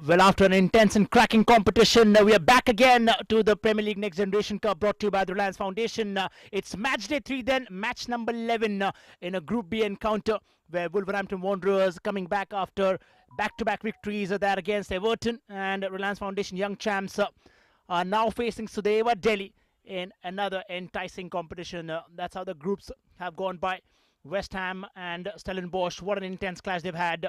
Well, after an intense and cracking competition, we are back again to the Premier League Next Generation Cup brought to you by the Reliance Foundation. It's match day 3 then, match number 11 in a Group B encounter where Wolverhampton Wanderers coming back after back-to-back victories there against Everton, and Reliance Foundation Young Champs are now facing Sudeva Delhi in another enticing competition. That's how the groups have gone by. West Ham and Stellenbosch, what an intense clash they've had.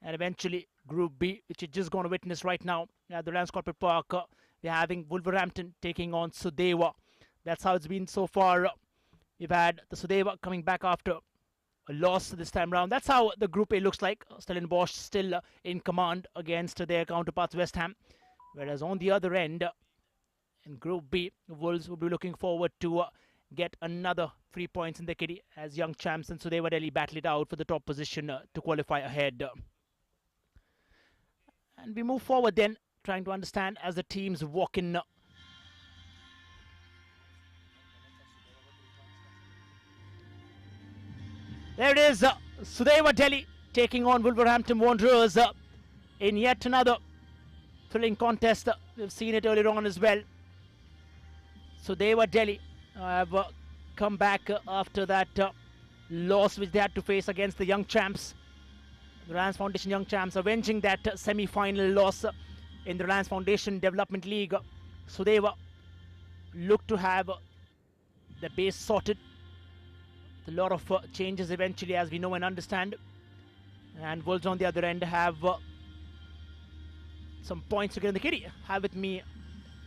And eventually, Group B, which you're just going to witness right now at the Reliance Corporate Park, we're having Wolverhampton taking on Sudeva. That's how it's been so far. We've had the Sudeva coming back after a loss this time round. That's how the Group A looks like. Stellenbosch still in command against their counterparts West Ham. Whereas on the other end, in Group B, Wolves will be looking forward to get another 3 points in the kitty as Young Champs and Sudeva Delhi battle it out for the top position to qualify ahead. And we move forward then, trying to understand as the teams walk in. There it is, Sudeva Delhi taking on Wolverhampton Wanderers in yet another thrilling contest. We've seen it earlier on as well. Sudeva Delhi have come back after that loss which they had to face against the Young Champs. The Reliance Foundation Young Champs avenging that semi-final loss in the Reliance Foundation Development League. Sudeva look to have the base sorted. A lot of changes eventually, as we know and understand. And Wolves on the other end have some points to get in the kitty. Have with me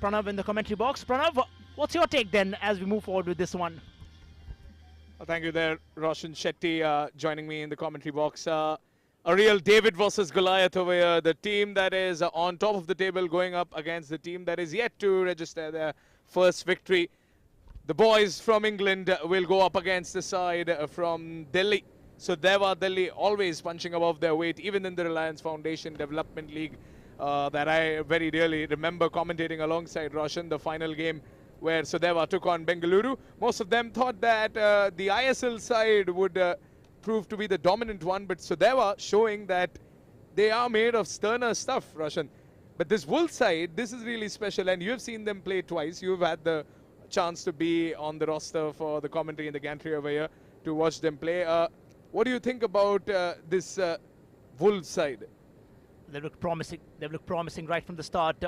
Pranav in the commentary box. Pranav, what's your take then as we move forward with this one? Well, thank you there, Roshan Shetty, joining me in the commentary box. A real David versus Goliath over here. The team that is on top of the table going up against the team that is yet to register their first victory. The boys from England will go up against the side from Delhi. So Sudeva Delhi always punching above their weight, even in the Reliance Foundation Development League that I very dearly remember commentating alongside Roshan, the final game where Sudeva took on Bengaluru. Most of them thought that the ISL side would prove to be the dominant one, but Sudeva showing that they are made of sterner stuff, Roshan. But this Wolves side, this is really special, and you have seen them play twice. You've had the chance to be on the roster for the commentary in the gantry over here to watch them play. What do you think about this Wolves side? They look promising. They look promising right from the start.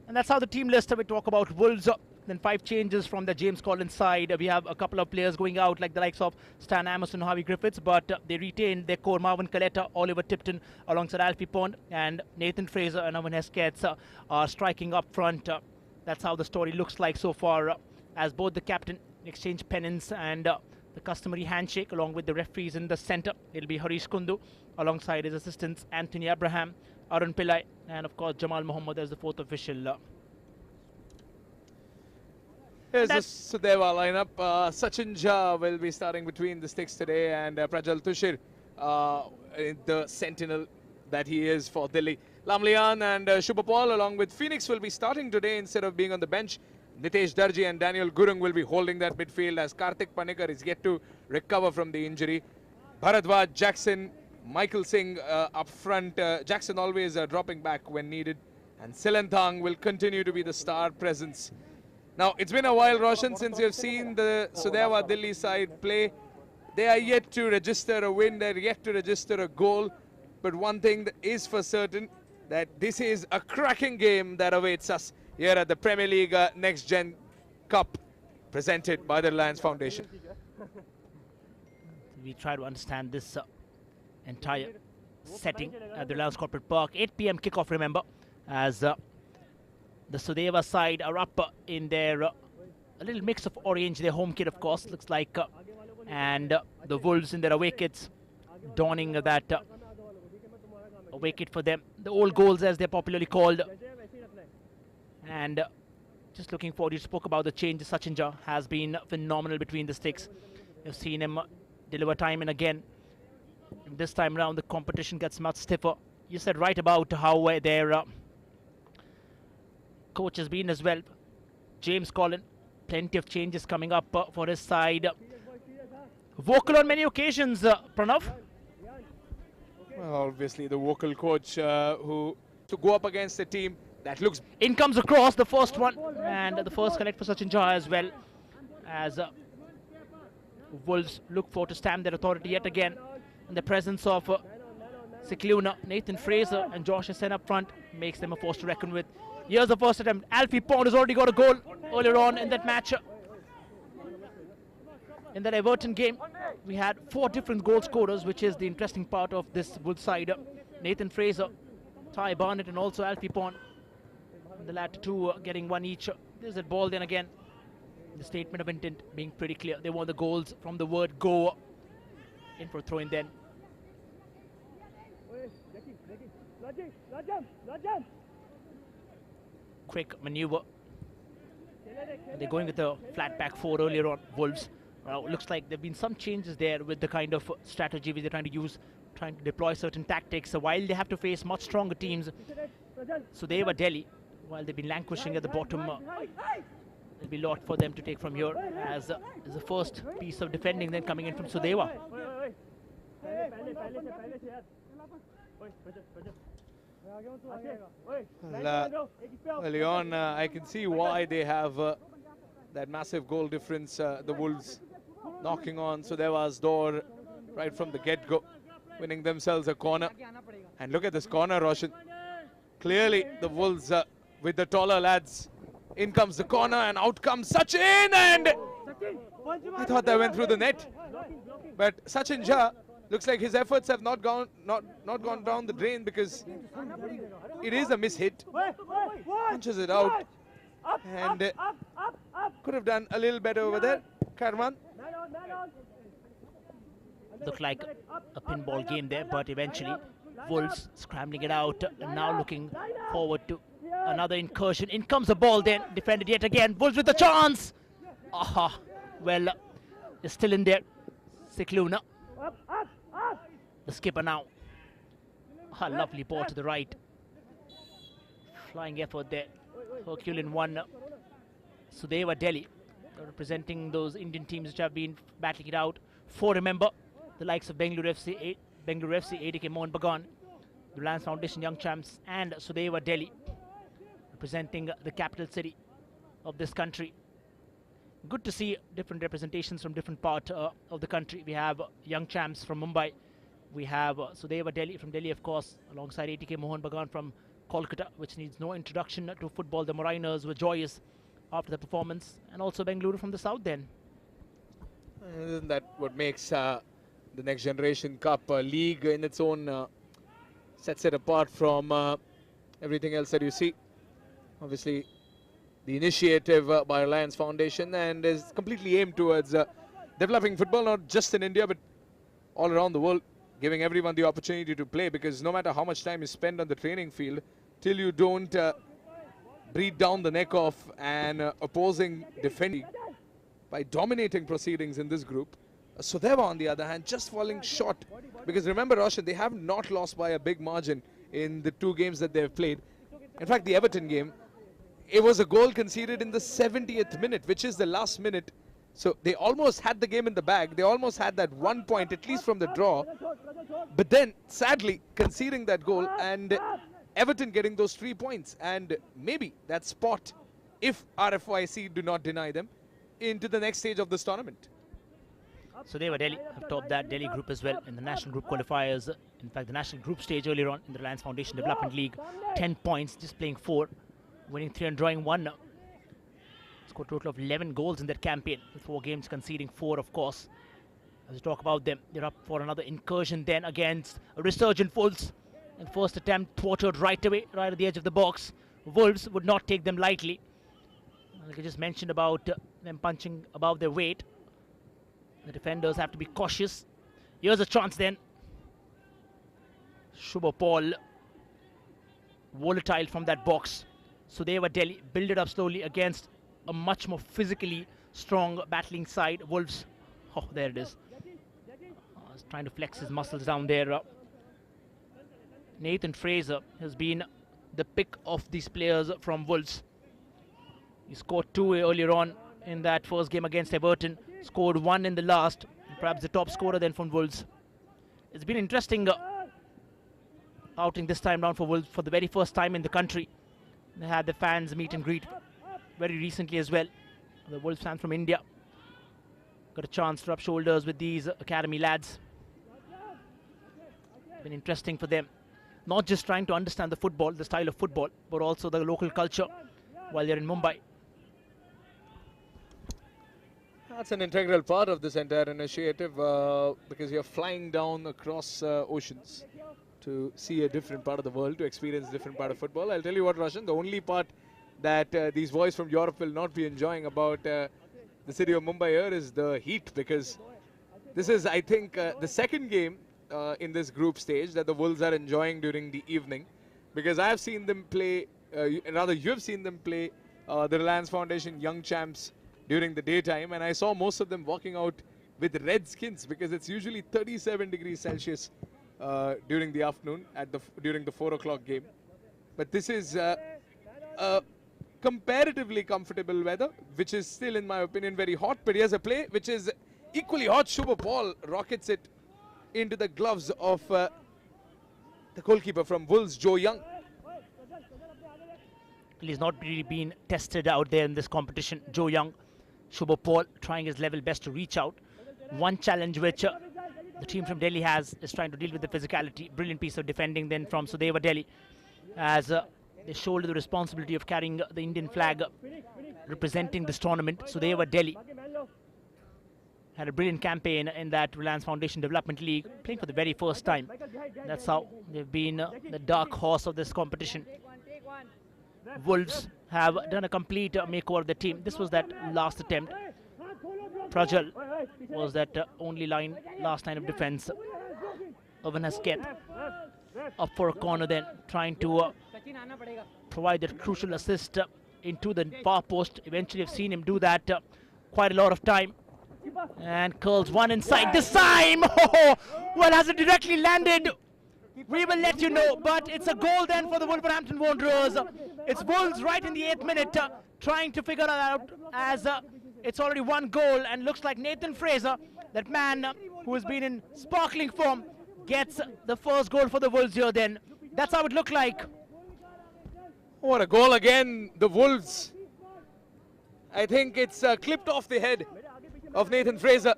And that's how the team list we talk about Wolves. Then 5 changes from the James Collins side. We have a couple of players going out like the likes of Stan Emerson, Harvey Griffiths, but they retain their core. Marvin Coletta, Oliver Tipton alongside Alfie Pond, and Nathan Fraser and Owen Hesketh are striking up front. That's how the story looks like so far, as both the captain exchange pennants and the customary handshake along with the referees in the centre. It'll be Harish Kundu alongside his assistants Anthony Abraham, Arun Pillai, and of course Jamal Muhammad as the 4th official. Here's the Sudeva lineup. Sachin Jha will be starting between the sticks today, and Prajal Tushir, the sentinel that he is for Delhi. Lamlian and Shubhapal along with Phoenix will be starting today instead of being on the bench. Nitesh Darji and Daniel Gurung will be holding that midfield as Karthik Panikar is yet to recover from the injury. Bharadwaj, Jackson, Michael Singh up front. Jackson always dropping back when needed. And Silanthang will continue to be the star presence. Now, it's been a while, Roshan, since you've seen the Sudeva Delhi side play. They are yet to register a win. They're yet to register a goal. But one thing that is for certain, that this is a cracking game that awaits us here at the Premier League Next Gen Cup presented by the Reliance Foundation. We try to understand this entire setting at the Reliance Corporate Park. 8 p.m. kickoff, remember, as the Sudeva side are up in their a little mix of orange, their home kit, of course, looks like, and the Wolves in their away kits, donning that away kit for them. The old goals, as they're popularly called. And just looking forward, you spoke about the change. Sachin Jha has been phenomenal between the sticks. You've seen him deliver time and again. And this time around, the competition gets much stiffer. You said right about how their coach has been as well. James Collins, plenty of changes coming up for his side. Vocal on many occasions, Pranav. Well, obviously the vocal coach who to go up against a team that looks... In comes across the first one, and the first connect for Sachin Jha as well, as Wolves look for to stamp their authority yet again in the presence of Cicluna. Nathan Fraser and Josh Sen up front makes them a force to reckon with. Here's the first attempt. Alfie Pond has already got a goal earlier on in that match. In that Everton game, we had 4 different goal scorers, which is the interesting part of this Wolves side. Nathan Fraser, Ty Barnett and also Alfie Pond. The latter two getting one each. There's that ball then again. The statement of intent being pretty clear. They want the goals from the word go. In for a throw in then. Quick maneuver. And they're going with the flat back 4 earlier on, Wolves. Looks like there have been some changes there with the kind of strategy which they're trying to use, trying to deploy certain tactics. So while they have to face much stronger teams, Sudeva Delhi, while they've been languishing at the bottom, there'll be a lot for them to take from here, as the first piece of defending then coming in from Sudeva. Early on, I can see why they have that massive goal difference, the Wolves knocking on Sudeva's door right from the get-go, winning themselves a corner. And look at this corner, Roshan. Clearly, the Wolves with the taller lads. In comes the corner and out comes Sachin, and I thought that went through the net. But Sachin Jha looks like his efforts have not gone down the drain, because it is a mishit. Punches it out and could have done a little better over there. Karman. Looked like a pinball game there, but eventually Wolves scrambling it out and now looking forward to another incursion. In comes the ball then, defended yet again. Wolves with the chance. Aha, well, it's still in there. Cicluna, the skipper now. A lovely ball to the right. Flying effort there. Herculean one. Sudeva Delhi representing those Indian teams which have been battling it out. 4, remember, the likes of Bengaluru FC, ADK Mohan Bagan, the Reliance Foundation Young Champs, and Sudeva Delhi representing the capital city of this country. Good to see different representations from different part of the country. We have Young Champs from Mumbai. We have Sudeva Delhi from Delhi, of course, alongside ATK Mohan Bagan from Kolkata, which needs no introduction to football. The Mariners were joyous after the performance, and also Bengaluru from the south then. Isn't that what makes the Next Generation Cup league in its own, sets it apart from everything else that you see? Obviously, the initiative by Reliance Foundation, and is completely aimed towards developing football, not just in India, but all around the world, giving everyone the opportunity to play, because no matter how much time you spend on the training field, till you don't breathe down the neck of an opposing defending by dominating proceedings in this group. Sudeva, on the other hand, just falling short, because remember, Roshan, they have not lost by a big margin in the 2 games that they've played. In fact, the Everton game, it was a goal conceded in the 70th minute, which is the last minute. So they almost had the game in the bag. They almost had that 1 point, at least from the draw. But then, sadly, conceding that goal, and Everton getting those 3 points. And maybe that spot, if RFYC do not deny them, into the next stage of this tournament. So they were Delhi, have topped that Delhi group as well in the national group qualifiers. In fact, the national group stage earlier on in the Reliance Foundation Development League. 10 points, just playing 4, winning 3 and drawing 1. Scored a total of 11 goals in that campaign, with 4 games conceding 4, of course. As we talk about them, they're up for another incursion then against a resurgent Wolves. And first attempt thwarted right away, right at the edge of the box. Wolves would not take them lightly. Like I just mentioned about them punching above their weight, the defenders have to be cautious. Here's a chance then. Shubha Paul, volatile from that box. Sudeva Delhi build it up slowly against a much more physically strong battling side. Wolves, oh, there it is. He's trying to flex his muscles down there. Nathan Fraser has been the pick of these players from Wolves. He scored 2 earlier on in that first game against Everton. Scored 1 in the last. Perhaps the top scorer then from Wolves. It's been interesting outing this time round for Wolves for the very first time in the country. They had the fans meet and greet very recently as well. The Wolves fans from India got a chance to rub shoulders with these academy lads. Been interesting for them. Not just trying to understand the football, the style of football, but also the local culture while they're in Mumbai. That's an integral part of this entire initiative because you're flying down across oceans to see a different part of the world, to experience a different part of football. I'll tell you what, Roshan, the only part that these boys from Europe will not be enjoying about the city of Mumbai here is the heat, because this is, I think, the second game in this group stage that the Wolves are enjoying during the evening, because I have seen them play, rather you have seen them play the Reliance Foundation Young Champs during the daytime, and I saw most of them walking out with red skins because it's usually 37 degrees Celsius during the afternoon during the 4 o'clock game. But this is comparatively comfortable weather, which is still, in my opinion, very hot. But here's a play which is equally hot. Shubha Paul rockets it into the gloves of the goalkeeper from Wolves, Joe Young. He's not really been tested out there in this competition. Joe Young, Shubha Paul trying his level best to reach out. One challenge which the team from Delhi has is trying to deal with the physicality. Brilliant piece of defending then from Sudeva Delhi, as they shoulder the responsibility of carrying the Indian flag representing this tournament. Sudeva Delhi had a brilliant campaign in that Reliance Foundation Development League, playing for the very first time. That's how they've been the dark horse of this competition. Wolves have done a complete makeover of the team. This was that last attempt. Prajal was that only last line of defense. Owen has kept up for a corner then, trying to provide that crucial assist into the far post. Eventually have seen him do that quite a lot of time. And curls one inside this time. Oh, well, has it directly landed? We will let you know, but it's a goal then for the Wolverhampton Wanderers. It's Wolves right in the 8th minute trying to figure it out, as it's already one goal, and looks like Nathan Fraser, that man who has been in sparkling form, gets the first goal for the Wolves here then. That's how it looked like. What a goal again, the Wolves. I think it's clipped off the head of Nathan Fraser.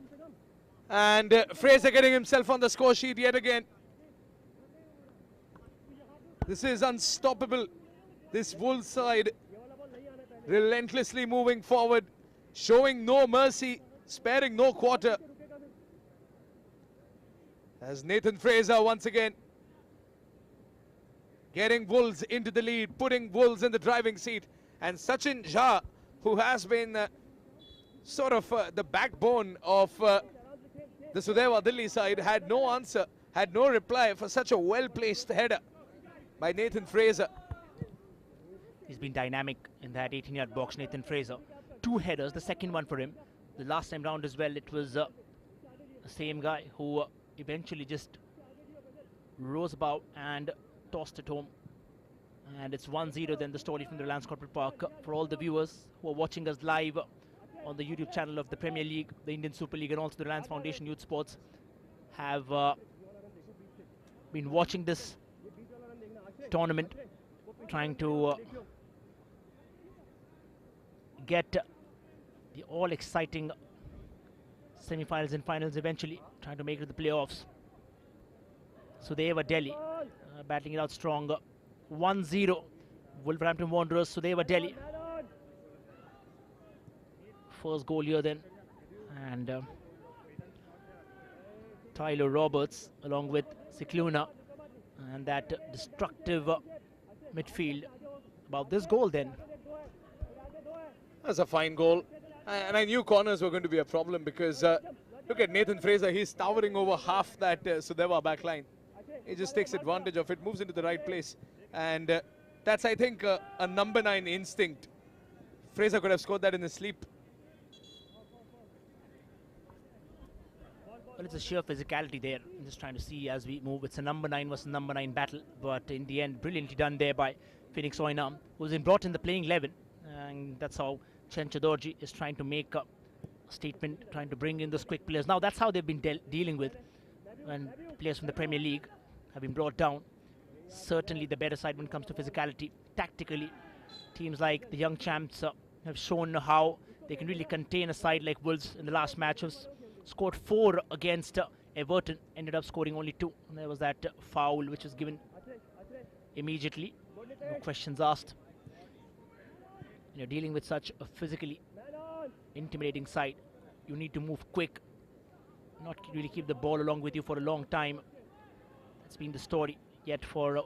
And Fraser getting himself on the score sheet yet again. This is unstoppable. This Wolves side relentlessly moving forward, showing no mercy, sparing no quarter. As Nathan Fraser once again getting Wolves into the lead, putting Wolves in the driving seat. And Sachin Jha, who has been sort of the backbone of the Sudeva Delhi side, had no answer, had no reply for such a well-placed header by Nathan Fraser. He's been dynamic in that 18-yard box, Nathan Fraser. 2 headers, the second one for him. The last time round as well, it was the same guy who eventually just rose above and tossed it home. And it's 1-0 then, the story from the Reliance Corporate Park. For all the viewers who are watching us live on the YouTube channel of the Premier League, the Indian Super League, and also the Reliance Foundation Youth Sports, have been watching this tournament, trying to get the all-exciting semi-finals and finals eventually, trying to make it to the playoffs. Sudeva Delhi battling it out strong. 1-0 Wolverhampton Wanderers, Sudeva Delhi. First goal here then, and Tyler Roberts along with Cicluna, and that destructive midfield. About this goal then. That's a fine goal, and I knew corners were going to be a problem because look at Nathan Fraser. He's towering over half that Sudeva back line. He just takes advantage of it, moves into the right place, and that's, I think, a number 9 instinct. Fraser could have scored that in his sleep. Well, it's a sheer physicality there. I'm just trying to see as we move. It's a number 9 versus number 9 battle, but in the end, brilliantly done there by Phoenix Oinam, who's been brought in the playing 11, and that's how Chen Chadorji is trying to make a statement, trying to bring in those quick players. Now, that's how they've been dealing with when players from the Premier League have been brought down. certainly the better side when it comes to physicality. Tactically, teams like the young champs have shown how they can really contain a side like Wolves in the last matches. Scored 4 against Everton, ended up scoring only 2. And there was that foul which was given immediately. No questions asked. You're dealing with such a physically intimidating side. You need to move quick, not really keep the ball along with you for a long time. That's been the story yet for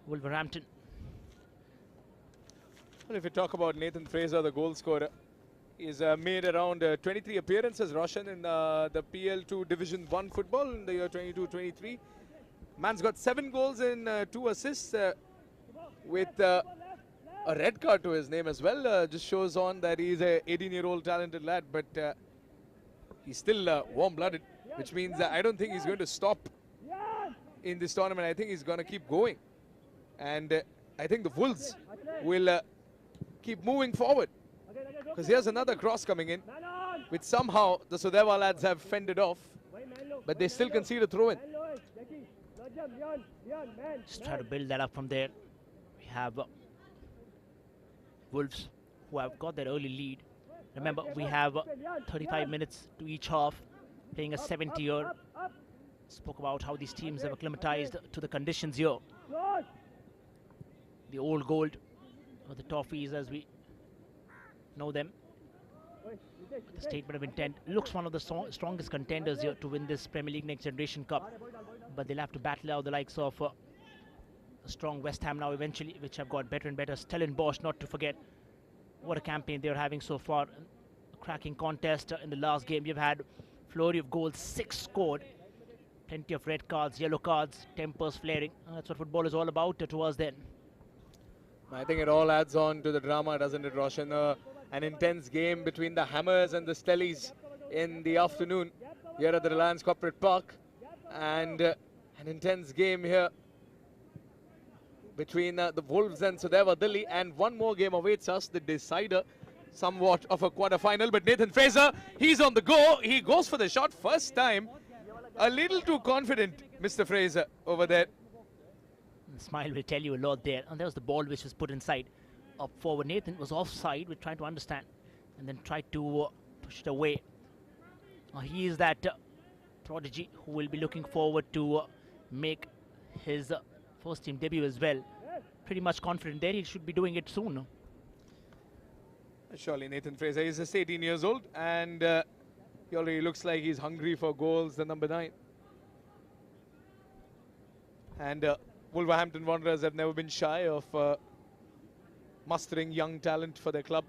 Wolverhampton. Well, if you talk about Nathan Fraser, the goal scorer, he's made around 23 appearances, Roshan, in the PL2 Division 1 football in the year 22-23. Man's got 7 goals and 2 assists with a red card to his name as well. Just shows on that he's a 18-year-old talented lad, but he's still warm-blooded, which means I don't think he's going to stop in this tournament. I think he's going to keep going. And I think the Wolves will keep moving forward. Because here's another cross coming in, which somehow the Sudeva lads have fended off, but they still concede a throw-in. Just try to build that up from there. We have Wolves who have got their early lead. Remember, we have 35 minutes to each half, playing a 70-year. Spoke about how these teams have acclimatized to the conditions here. The old gold, or the Toffees as we know them. The statement of intent looks one of the strongest contenders here to win this Premier League Next Generation Cup, but they'll have to battle out the likes of a strong West Ham now eventually, which have got better and better. Stellenbosch, not to forget. What a campaign they're having so far. A cracking contest in the last game. You've had flurry of goals, 6 scored. Plenty of red cards, yellow cards, tempers flaring. That's what football is all about to us then. I think it all adds on to the drama, doesn't it, Roshan? An intense game between the Hammers and the Stellies in the afternoon here at the Reliance Corporate Park. And an intense game here between the Wolves and Sudeva Delhi. And one more game awaits us, the decider, somewhat of a quarter-final. But Nathan Fraser, he's on the go. He goes for the shot first time. A little too confident, Mr. Fraser, over there. The smile will tell you a lot there. And there was the ball which was put inside. Up forward, Nathan was offside. We're trying to understand. And then tried to push it away. He is that prodigy who will be looking forward to make his first team debut as well. Pretty much confident there. He should be doing it soon. Surely Nathan Fraser is just 18 years old. And he already looks like he's hungry for goals, the number 9. And Wolverhampton Wanderers have never been shy of mustering young talent for their club.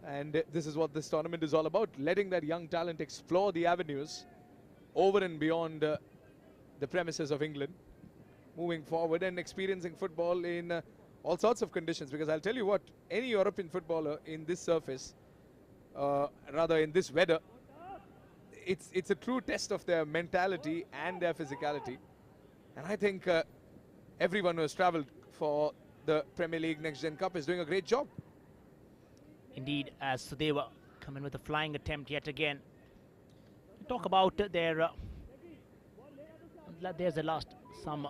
And this is what this tournament is all about, letting that young talent explore the avenues over and beyond the premises of England, moving forward and experiencing football in all sorts of conditions. Because I'll tell you what, any European footballer in this surface, rather in this weather, it's a true test of their mentality and their physicality. And I think everyone who has travelled for the Premier League Next Gen Cup is doing a great job. Indeed, as Sudeva come in with a flying attempt yet again. Talk about their there's the last some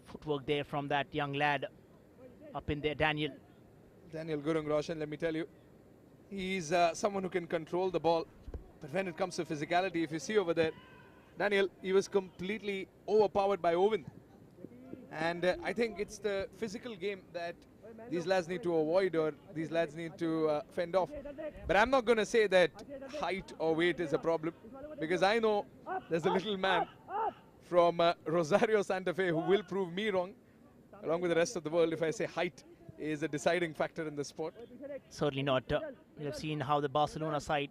footwork there from that young lad up in there, Daniel Gurung, Roshan, let me tell you, he's someone who can control the ball, but when it comes to physicality, if you see over there, Daniel, he was completely overpowered by Owen. And I think it's the physical game that these lads need to avoid, or these lads need to fend off. But I'm not going to say that height or weight is a problem, because I know there's a little man from Rosario Santa Fe who will prove me wrong, along with the rest of the world, if I say height is a deciding factor in the sport. Certainly not. We have seen how the Barcelona side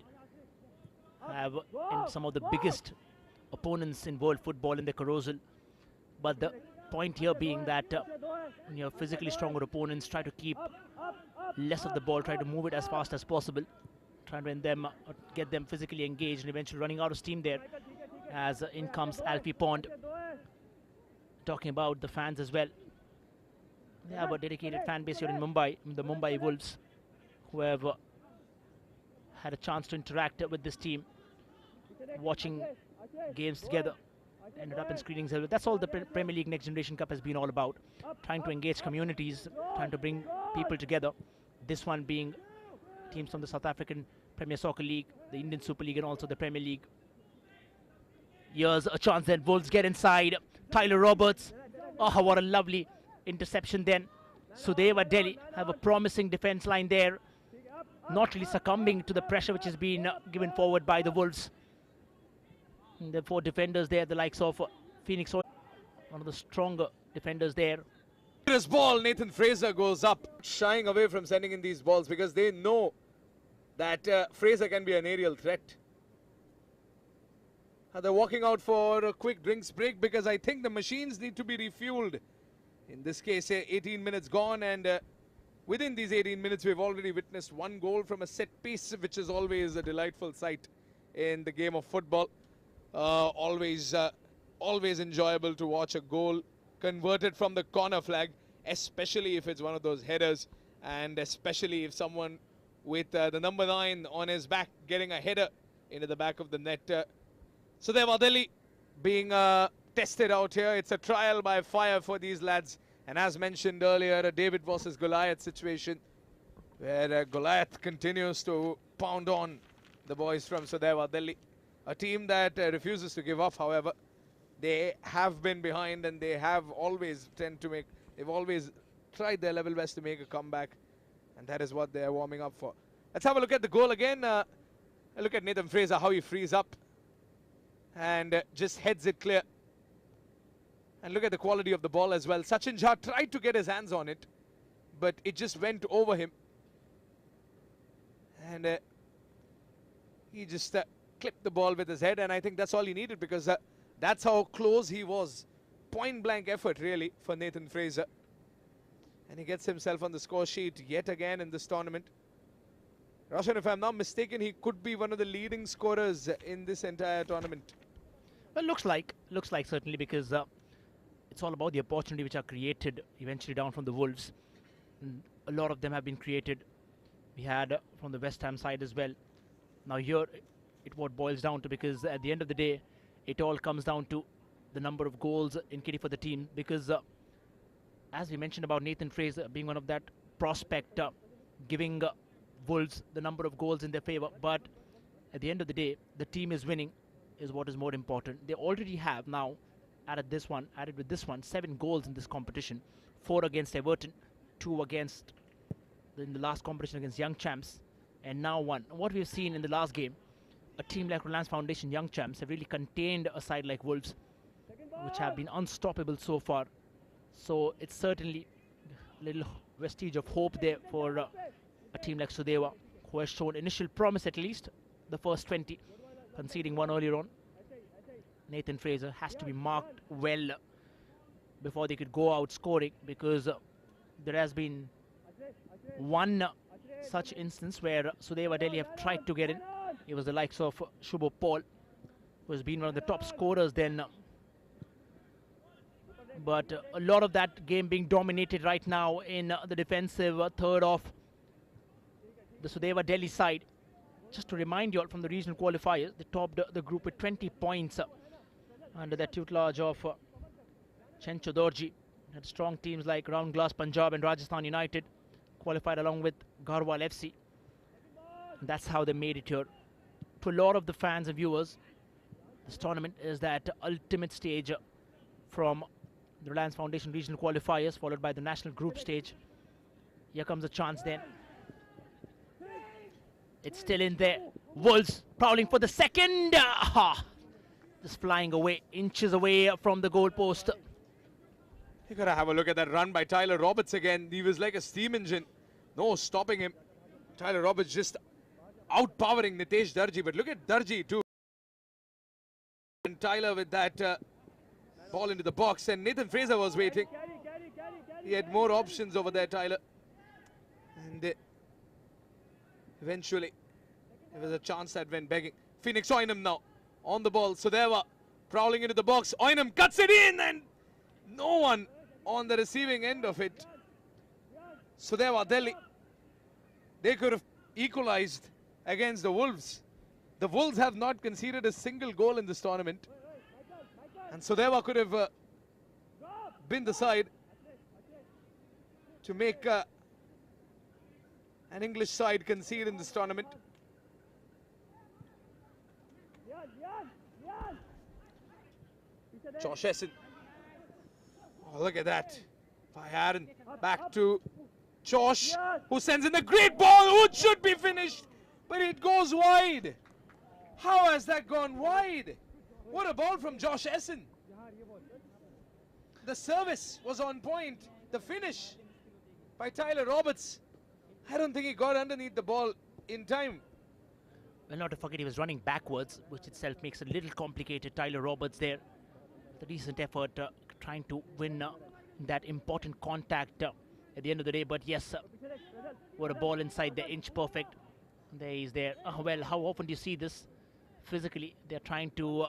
have in some of the biggest opponents in world football in the carousel. But the point here being that when you're physically stronger opponents, try to keep less of the ball, try to move it as fast as possible, trying to get them physically engaged, and eventually running out of steam there. As in comes Alfie Pond, talking about the fans as well. They have a dedicated fan base here in Mumbai, the Mumbai Wolves, who have had a chance to interact with this team, watching games together. ended up in screenings. That's all the Premier League Next Generation Cup has been all about. Trying to engage communities, trying to bring people together. This one being teams from the South African Premier Soccer League, the Indian Super League, and also the Premier League. Here's a chance then. Wolves get inside. Tyler Roberts. Oh, what a lovely interception then. Sudeva Delhi have a promising defense line there. Not really succumbing to the pressure which has been given forward by the Wolves. And the 4 defenders there, the likes of Phoenix, one of the stronger defenders there. This ball, Nathan Fraser goes up, shying away from sending in these balls because they know that Fraser can be an aerial threat. They're walking out for a quick drinks break because I think the machines need to be refueled. In this case, 18 minutes gone, and within these 18 minutes, we've already witnessed 1 goal from a set piece, which is always a delightful sight in the game of football. Always enjoyable to watch a goal converted from the corner flag, especially if it's one of those headers, and especially if someone with the number 9 on his back getting a header into the back of the net. Sudeva Delhi being tested out here. It's a trial by fire for these lads. And as mentioned earlier, a David versus Goliath situation where Goliath continues to pound on the boys from Sudeva Delhi. A team that refuses to give up, however. They have been behind and they have always they've always tried their level best to make a comeback. And that is what they're warming up for. Let's have a look at the goal again. Look at Nathan Fraser, how he frees up and just heads it clear. And look at the quality of the ball as well. Sachin Jha tried to get his hands on it, but it just went over him. And he just clipped the ball with his head, and I think that's all he needed because that's how close he was. Point blank effort really for Nathan Fraser. And he gets himself on the score sheet yet again in this tournament. Roshan, if I'm not mistaken, he could be one of the leading scorers in this entire tournament. Well, looks like certainly, because it's all about the opportunity which are created eventually down from the Wolves. And a lot of them have been created. We had from the West Ham side as well. Now here, what boils down to, because at the end of the day, it all comes down to the number of goals in kitty for the team. Because as we mentioned about Nathan Fraser being one of that prospect, giving Wolves the number of goals in their favour. But at the end of the day, the team is winning is what is more important. They already have now added with this one, 7 goals in this competition. 4 against Everton, 2 against in the last competition against Young Champs, and now 1. What we've seen in the last game, a team like Reliance Foundation Young Champs have really contained a side like Wolves, which have been unstoppable so far. So it's certainly a little vestige of hope there for a team like Sudeva, who has shown initial promise at least, the first 20, conceding 1 earlier on. Nathan Fraser has to be marked well before they could go out scoring, because there has been one such instance where Sudeva Delhi have tried to get in. It was the likes of Shubho Paul, who has been one of the top scorers then. But a lot of that game being dominated right now in the defensive third of the Sudeva Delhi side. Just to remind you all, from the regional qualifiers, they topped the group with 20 points under the tutelage of Chencho Dorji. Had strong teams like Round Glass Punjab and Rajasthan United qualified along with Garhwal FC. And that's how they made it here. To a lot of the fans and viewers, this tournament is that ultimate stage from the Reliance Foundation regional qualifiers, followed by the national group stage. Here comes a chance then. It's still in there. Wolves prowling for the second. Just flying away, inches away from the goal post. You gotta have a look at that run by Tyler Roberts again. He was like a steam engine. No stopping him. Tyler Roberts just outpowering Nitesh Darji. But look at Darji too. And Tyler with that ball into the box. And Nathan Fraser was waiting. He had more options over there, Tyler. And eventually, there was a chance that went begging. Phoenix Oynam now on the ball. Sudeva prowling into the box. Oynam cuts it in, and no one on the receiving end of it. Sudeva Delhi, they could have equalized against the Wolves. The Wolves have not conceded a single goal in this tournament. And Sudeva could have been the side to make an English side concede in this tournament. Josh Essen. Oh, look at that. By Aaron. Back to Josh, who sends in the great ball, which should be finished, but it goes wide. How has that gone wide? What a ball from Josh Essen. The service was on point. The finish by Tyler Roberts. I don't think he got underneath the ball in time. Well, not to forget he was running backwards, which itself makes it a little complicated. Tyler Roberts there, the decent effort, trying to win that important contact at the end of the day. But yes, what a ball inside the inch perfect. There he's there. Well, how often do you see this? Physically, they're trying to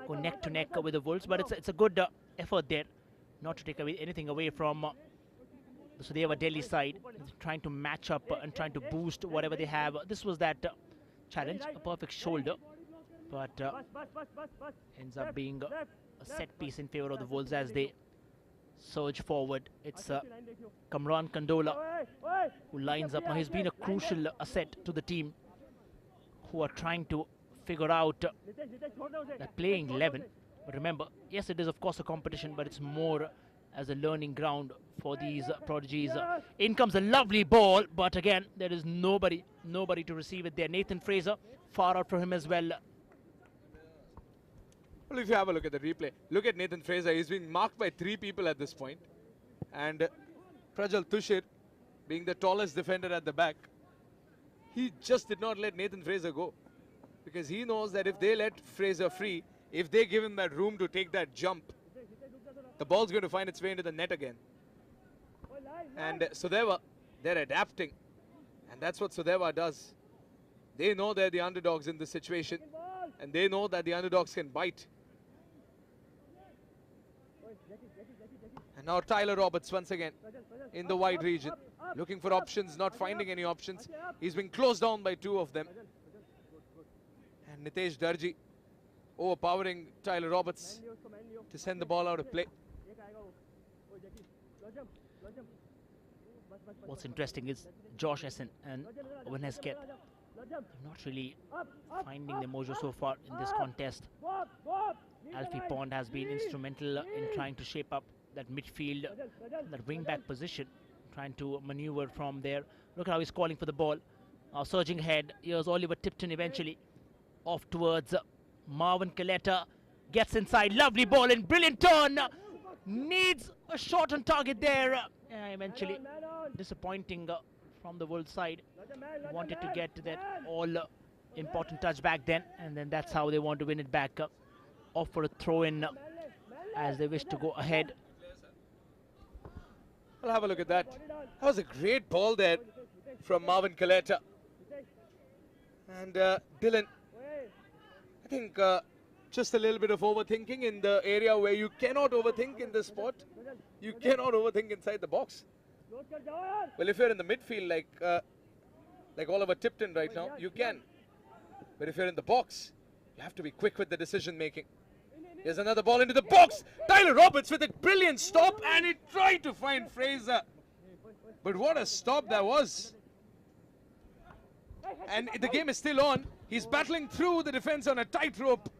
go neck to neck with the Wolves, but it's a good effort there, not to take anything away from the Sudeva Delhi side, trying to match up and trying to boost whatever they have. This was that challenge, a perfect shoulder, but ends up being a set piece in favor of the Wolves as they surge forward. It's Kamran Kandola who lines up. Now he's been a crucial asset to the team, who are trying to figure out that playing 11. But remember, yes, it is of course a competition, but it's more as a learning ground for these prodigies. In comes a lovely ball, but again, there is nobody to receive it there. Nathan Fraser, far out for him as well. Well, if you have a look at the replay, look at Nathan Fraser. He's been marked by 3 people at this point. And Prajal Tushir, being the tallest defender at the back, he just did not let Nathan Fraser go. Because he knows that if they let Fraser free, if they give him that room to take that jump, the ball's going to find its way into the net again. And Sudeva, they're adapting. And that's what Sudeva does. They know they're the underdogs in this situation. And they know that the underdogs can bite. And now Tyler Roberts once again in the wide region. Looking for options, not finding any options. He's been closed down by 2 of them. And Nitesh Darji overpowering Tyler Roberts to send the ball out of play. What's interesting is Josh Essen and Owen Hesketh not really finding the mojo so far in this contest. Alfie Pond has been instrumental in trying to shape up that midfield, that wing-back position, trying to maneuver from there. Look at how he's calling for the ball. Surging ahead, here's Oliver Tipton eventually. Off towards Marvin Kaleta, gets inside, lovely ball and brilliant turn. Needs a shot on target there. Eventually disappointing from the Wolves side. Wanted to get to that all important touch back then, and then that's how they want to win it back. Off for a throw in as they wish to go ahead. Well, have a look at that. That was a great ball there from Marvin Kaleta. And Dylan, I think just a little bit of overthinking in the area where you cannot overthink in this sport. You cannot overthink inside the box. Well, if you're in the midfield like Oliver Tipton right now, you can. But if you're in the box, you have to be quick with the decision making. Here's another ball into the box. Tyler Roberts with a brilliant stop, and he tried to find Fraser. But what a stop that was. And the game is still on. He's battling through the defense on a tightrope.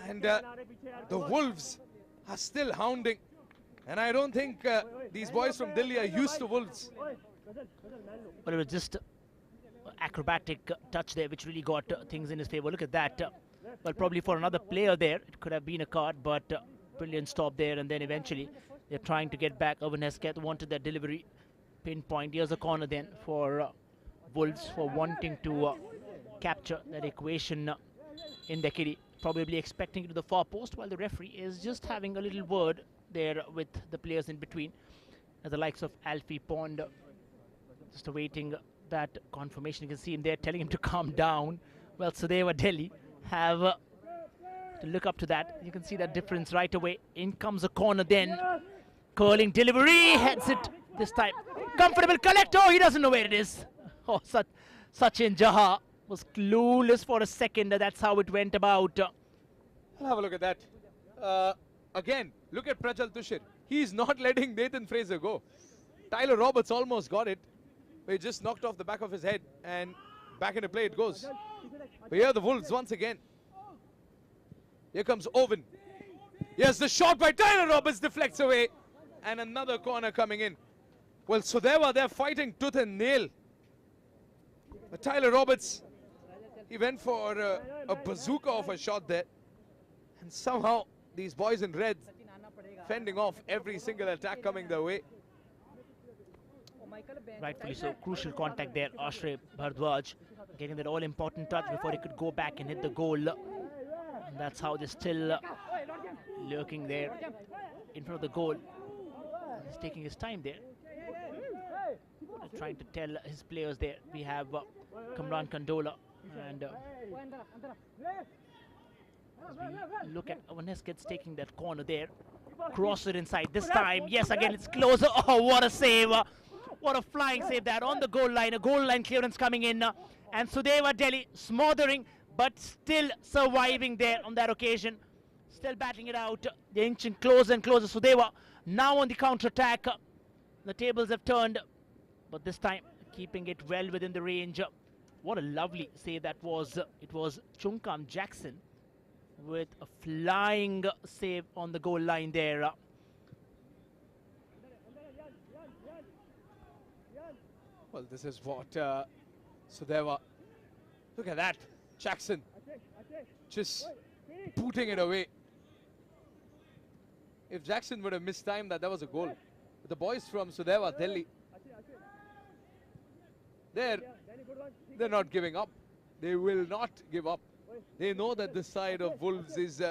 And the Wolves are still hounding. And I don't think these boys from Delhi are used to Wolves. Well, it was just acrobatic touch there which really got things in his favor. Look at that. Well, probably for another player there, it could have been a card, but brilliant stop there. And then eventually they're trying to get back. Owen Hesketh wanted that delivery pinpoint. Here's a corner then for Wolves for wanting to capture that equation in the kitty. Probably expecting it to the far post, while the referee is just having a little word there with the players in between. As the likes of Alfie Pond just awaiting that confirmation. You can see him there telling him to calm down. Well, Sudeva Delhi have to look up to that. You can see that difference right away. In comes a corner then. Curling delivery, heads it this time. Comfortable collect. Oh, he doesn't know where it is. Oh, Sachin Jaha was clueless for a second. That's how it went about. I'll have a look at that. Again, look at Prajal Tushar. He's not letting Nathan Fraser go. Tyler Roberts almost got it. But he just knocked off the back of his head and back into play it goes. But here the Wolves once again. Here comes Owen. Yes, the shot by Tyler Roberts deflects away. And another corner coming in. Well, Sudeva, they're fighting tooth and nail. But Tyler Roberts, he went for a bazooka of a shot there. And somehow these boys in red fending off every single attack coming their way. Rightfully so. Crucial contact there. Ashray Bhardwaj getting that all-important touch before he could go back and hit the goal. And that's how they're still lurking there in front of the goal. He's taking his time there. Trying to tell his players there. We have Kamran Kandola and as we look at Neskets taking that corner there. Cross it inside this time. Yes, again it's closer. Oh, what a save. What a flying save that on the goal line. A goal line clearance coming in. And Sudeva Delhi smothering but still surviving there on that occasion. Still battling it out. They're inching closer and closer. Sudeva now on the counter-attack. The tables have turned. But this time keeping it well within the range. What a lovely save that was. It was Chunkam Jackson with a flying save on the goal line there. Well, this is what Sudeva. Look at that. Jackson just booting it away. If Jackson would have missed time, that was a goal. But the boys from Sudeva Delhi, they're not giving up. They will not give up. They know that this side of Wolves is,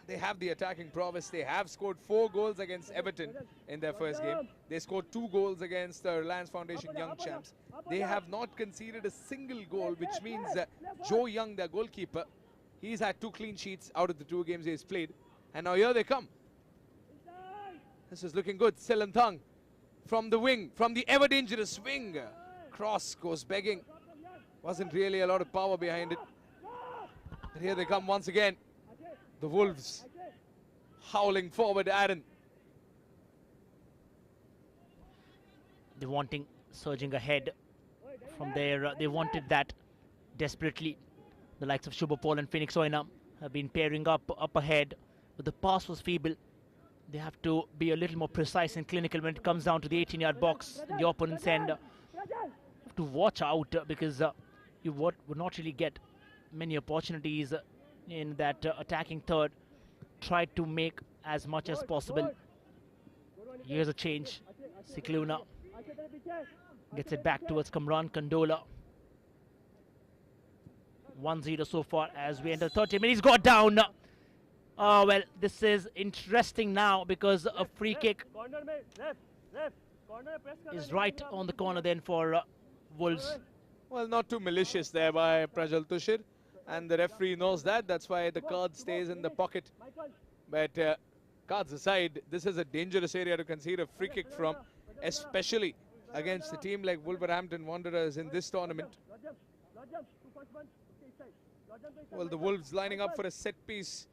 they have the attacking prowess. They have scored 4 goals against Everton in their first game. They scored 2 goals against the Reliance Foundation Young Champs. They have not conceded a single goal, which means Joe Young, their goalkeeper, he's had 2 clean sheets out of the 2 games he's played. And now here they come. This is looking good. Selantang from the wing, from the ever dangerous wing. Cross goes begging. Wasn't really a lot of power behind it. But here they come once again. The Wolves howling forward, Aaron. They're wanting surging ahead from there. They wanted that desperately. The likes of Shubha and Phoenix Oina have been pairing up ahead, but the pass was feeble. They have to be a little more precise and clinical when it comes down to the 18-yard box in the opponent's end. Have to watch out because you would not really get many opportunities in that attacking third. Try to make as much as possible. Here's a change. Sikluna gets it back towards Kamran Kandola. 1-0 so far as we enter 30 minutes. He's got down. Oh, well, this is interesting now because a free kick is right on the corner then for Wolves. Well, not too malicious there by Prajal Tushar. And the referee knows that. That's why the card stays in the pocket. But cards aside, this is a dangerous area to concede a free kick from, especially against a team like Wolverhampton Wanderers in this tournament. Well, the Wolves lining up for a set piece.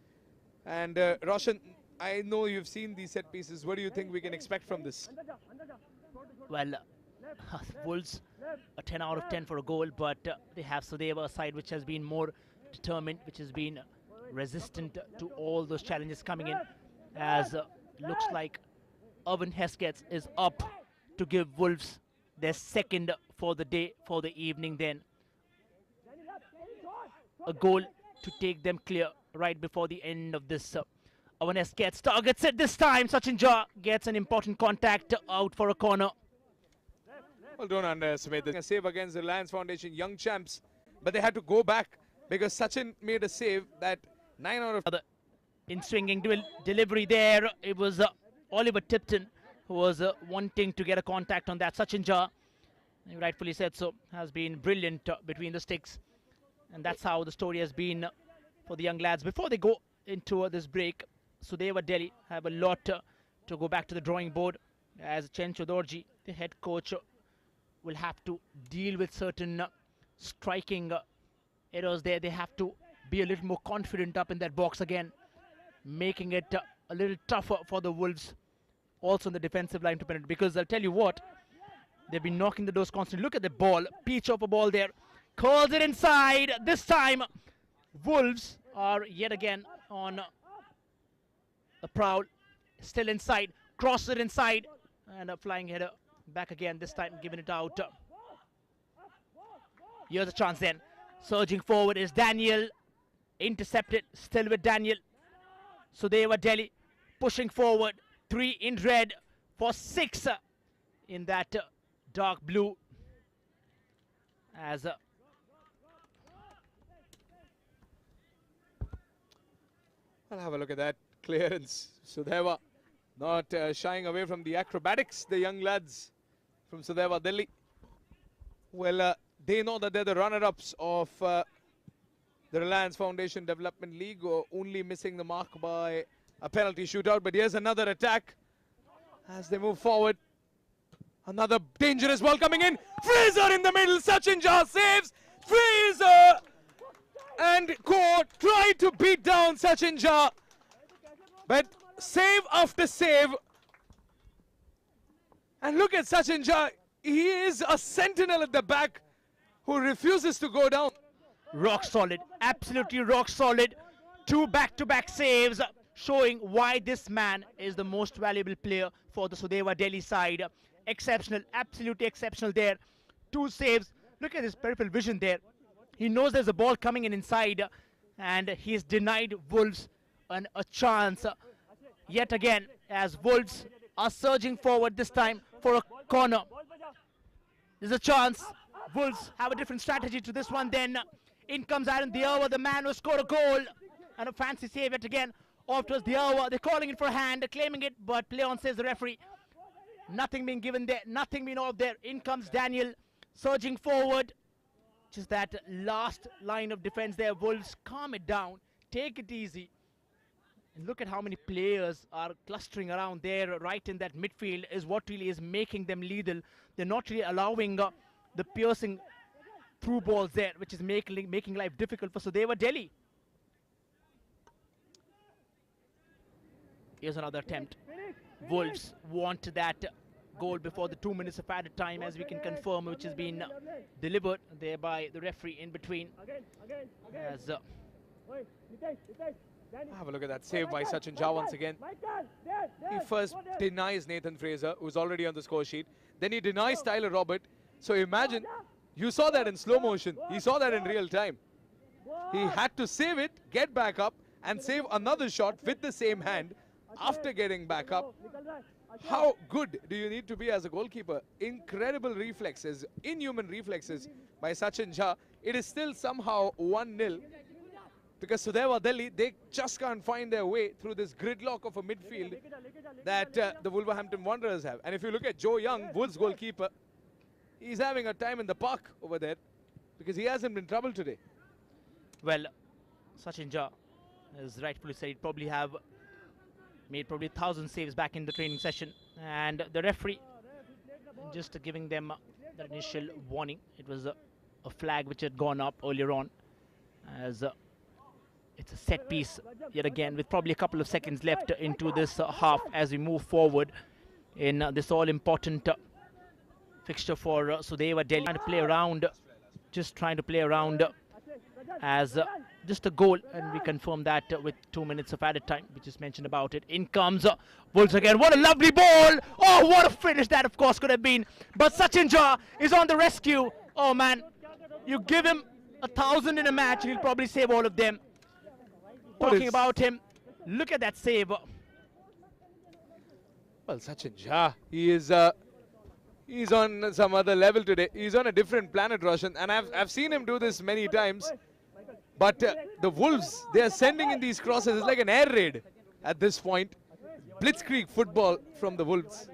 And Roshan, I know you've seen these set pieces. What do you think we can expect from this? Well, Wolves a 10 out of 10 for a goal, but they have Sudeva, a side which has been more determined, which has been resistant to all those challenges coming in, as looks like Urban Heskets is up to give Wolves their second for the day, for the evening then. A goal to take them clear right before the end of this. Urban Heskets targets it this time. Sachin Jha gets an important contact out for a corner. Well, don't underestimate this. A save against the Reliance Foundation Young Champs, but they had to go back because Sachin made a save that 9 out of... In swinging delivery there, it was Oliver Tipton who was wanting to get a contact on that. Sachin Jha, you rightfully said so, has been brilliant between the sticks. And that's how the story has been for the young lads. Before they go into this break, Sudeva Delhi have a lot to go back to the drawing board, as Chen Chodorji, the head coach, will have to deal with certain striking errors there. They have to be a little more confident up in that box again. making it a little tougher for the Wolves, also on the defensive line to penetrate. Because I'll tell you what, they've been knocking the doors constantly. Look at the ball, peach of a ball there, curls it inside. This time, Wolves are yet again on the prowl, still inside, cross it inside, and a flying header back again. This time, giving it out. Here's a chance then. Surging forward is Daniel. Intercepted, still with Daniel. Sudeva Delhi pushing forward. 3 in red for 6 in that dark blue. As I'll have a look at that clearance. Sudeva not shying away from the acrobatics, the young lads from Sudeva Delhi. Well, they know that they're the runner-ups of the Reliance Foundation Development League, only missing the mark by a penalty shootout. But here's another attack as they move forward. Another dangerous ball coming in. Fraser in the middle. Sachin Jha saves. Fraser and Ko try to beat down Sachin Jha. But save after save. And look at Sachin Jha. He is a sentinel at the back who refuses to go down. rock solid, absolutely rock solid. 2 back-to-back saves, showing why this man is the most valuable player for the Sudeva Delhi side. Exceptional, absolutely exceptional there. 2 saves. Look at his peripheral vision there. He knows there's a ball coming in inside, and he's denied Wolves a chance yet again, as Wolves are surging forward this time for a corner. There's a chance. Wolves have a different strategy to this one then. In comes Aaron Diawa, the man who scored a goal. And a fancy save yet again. Off towards Diawa. They're calling it for a hand, claiming it, but play on, says the referee. Nothing being given there, nothing being off there. In comes Daniel, surging forward. Just that last line of defense there. Wolves, calm it down, take it easy. And look at how many players are clustering around there, right in that midfield, is what really is making them lethal. They're not really allowing the piercing through balls there, which is making life difficult for Sudeva Delhi. Here's another attempt. Wolves want that goal before the 2 minutes of added time, as we can confirm, which has been delivered there by the referee in between. As have a look at that save by Sachin Jha once again. He first denies Nathan Fraser, who's already on the score sheet. Then he denies Tyler Robert. So imagine, you saw that in slow motion. He saw that in real time. He had to save it, get back up, and save another shot with the same hand after getting back up. How good do you need to be as a goalkeeper? Incredible reflexes, inhuman reflexes by Sachin Jha. It is still somehow 1-0 because Sudeva Delhi, they just can't find their way through this gridlock of a midfield that the Wolverhampton Wanderers have. And if you look at Joe Young, Wolves goalkeeper, he's having a time in the park over there because he hasn't been troubled today. well, Sachin Jha, as rightfully said, he'd probably have made probably 1,000 saves back in the training session, and the referee just giving them that initial warning. It was a flag which had gone up earlier on, as it's a set piece yet again, with probably a couple of seconds left into this half as we move forward in this all-important fixture for Sudeva Delhi. Trying to play around, just trying to play around as just a goal, and we confirm that with 2 minutes of added time. We just mentioned about it. In comes Wolves again. What a lovely ball! Oh, what a finish that, of course, could have been. But Sachin Jha is on the rescue. Oh man, you give him 1,000 in a match, and he'll probably save all of them. Talking about him, look at that save. Well, Sachin Jha, he's on some other level today. He's on a different planet, Roshan, and I've seen him do this many times. But the Wolves, they are sending in these crosses. It's like an air raid at this point. Blitzkrieg football from the Wolves.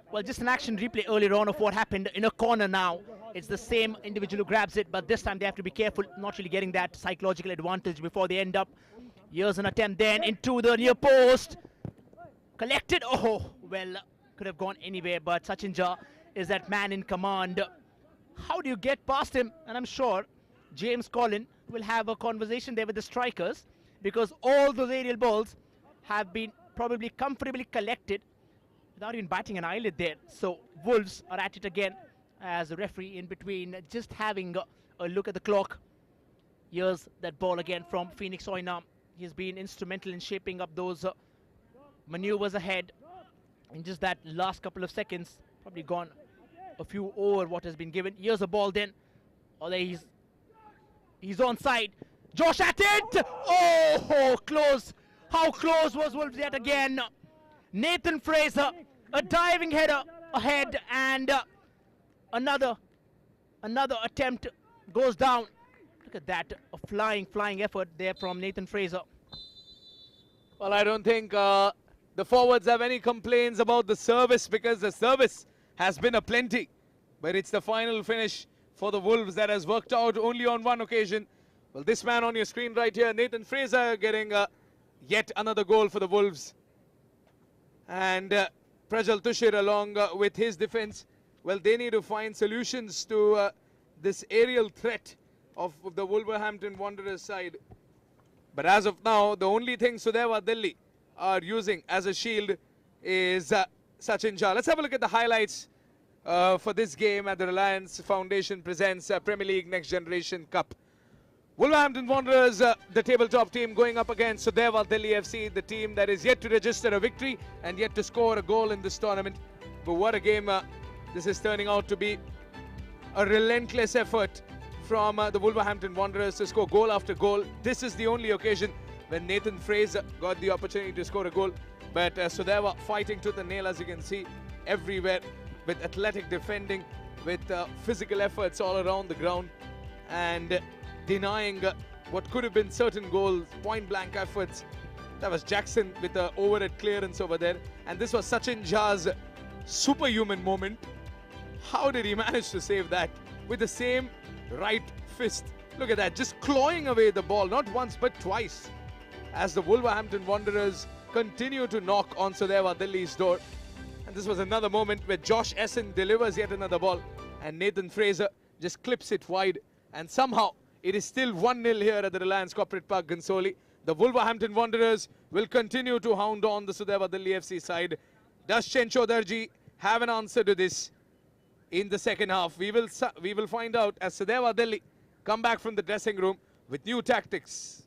Well, just an action replay earlier on of what happened in a corner now. It's the same individual who grabs it, but this time they have to be careful, not really getting that psychological advantage before they end up. Here's an attempt then into the near post. Collected. Oh, well, could have gone anywhere, but Sachin Jha is that man in command. How do you get past him? And I'm sure James Collin will have a conversation there with the strikers because all those aerial balls have been probably comfortably collected without even biting an eyelid there. So Wolves are at it again as the referee in between just having a look at the clock. Here's that ball again from Phoenix Oina. He's been instrumental in shaping up those maneuvers ahead in just that last couple of seconds. Probably gone a few over what has been given. Here's a ball then. Oh, there he's onside. Josh at it! Oh, close. How close was Wolves yet again? Nathan Fraser, a diving header ahead, and another attempt goes down. Look at that, a flying effort there from Nathan Fraser. Well, I don't think the forwards have any complaints about the service, because the service has been a plenty. But it's the final finish for the Wolves that has worked out only on one occasion. Well, this man on your screen right here, Nathan Fraser, getting yet another goal for the Wolves. And Prajal Tushir along with his defense, well, they need to find solutions to this aerial threat of the Wolverhampton Wanderers side. But as of now, the only thing Sudeva Delhi are using as a shield is Sachin Jha. Let's have a look at the highlights for this game at the Reliance Foundation presents Premier League Next Generation Cup. Wolverhampton Wanderers, the tabletop team, going up against Sudeva Delhi FC, the team that is yet to register a victory and yet to score a goal in this tournament. But what a game this is turning out to be. A relentless effort from the Wolverhampton Wanderers to score goal after goal. This is the only occasion when Nathan Fraser got the opportunity to score a goal. But Sudeva fighting tooth and nail, as you can see, everywhere, with athletic defending, with physical efforts all around the ground, and denying what could have been certain goals, point-blank efforts. That was Jackson with the overhead clearance over there. And this was Sachin Jha's superhuman moment. How did he manage to save that? With the same right fist. Look at that, just clawing away the ball, not once but twice, as the Wolverhampton Wanderers continue to knock on Sudeva Delhi's door. And this was another moment where Josh Essen delivers yet another ball, and Nathan Fraser just clips it wide. And somehow it is still 1-0 here at the Reliance Corporate Park, Gansoli. The Wolverhampton Wanderers will continue to hound on the Sudeva Delhi FC side. Does Chencho Darji have an answer to this in the second half? We will find out as Sudeva Delhi come back from the dressing room with new tactics.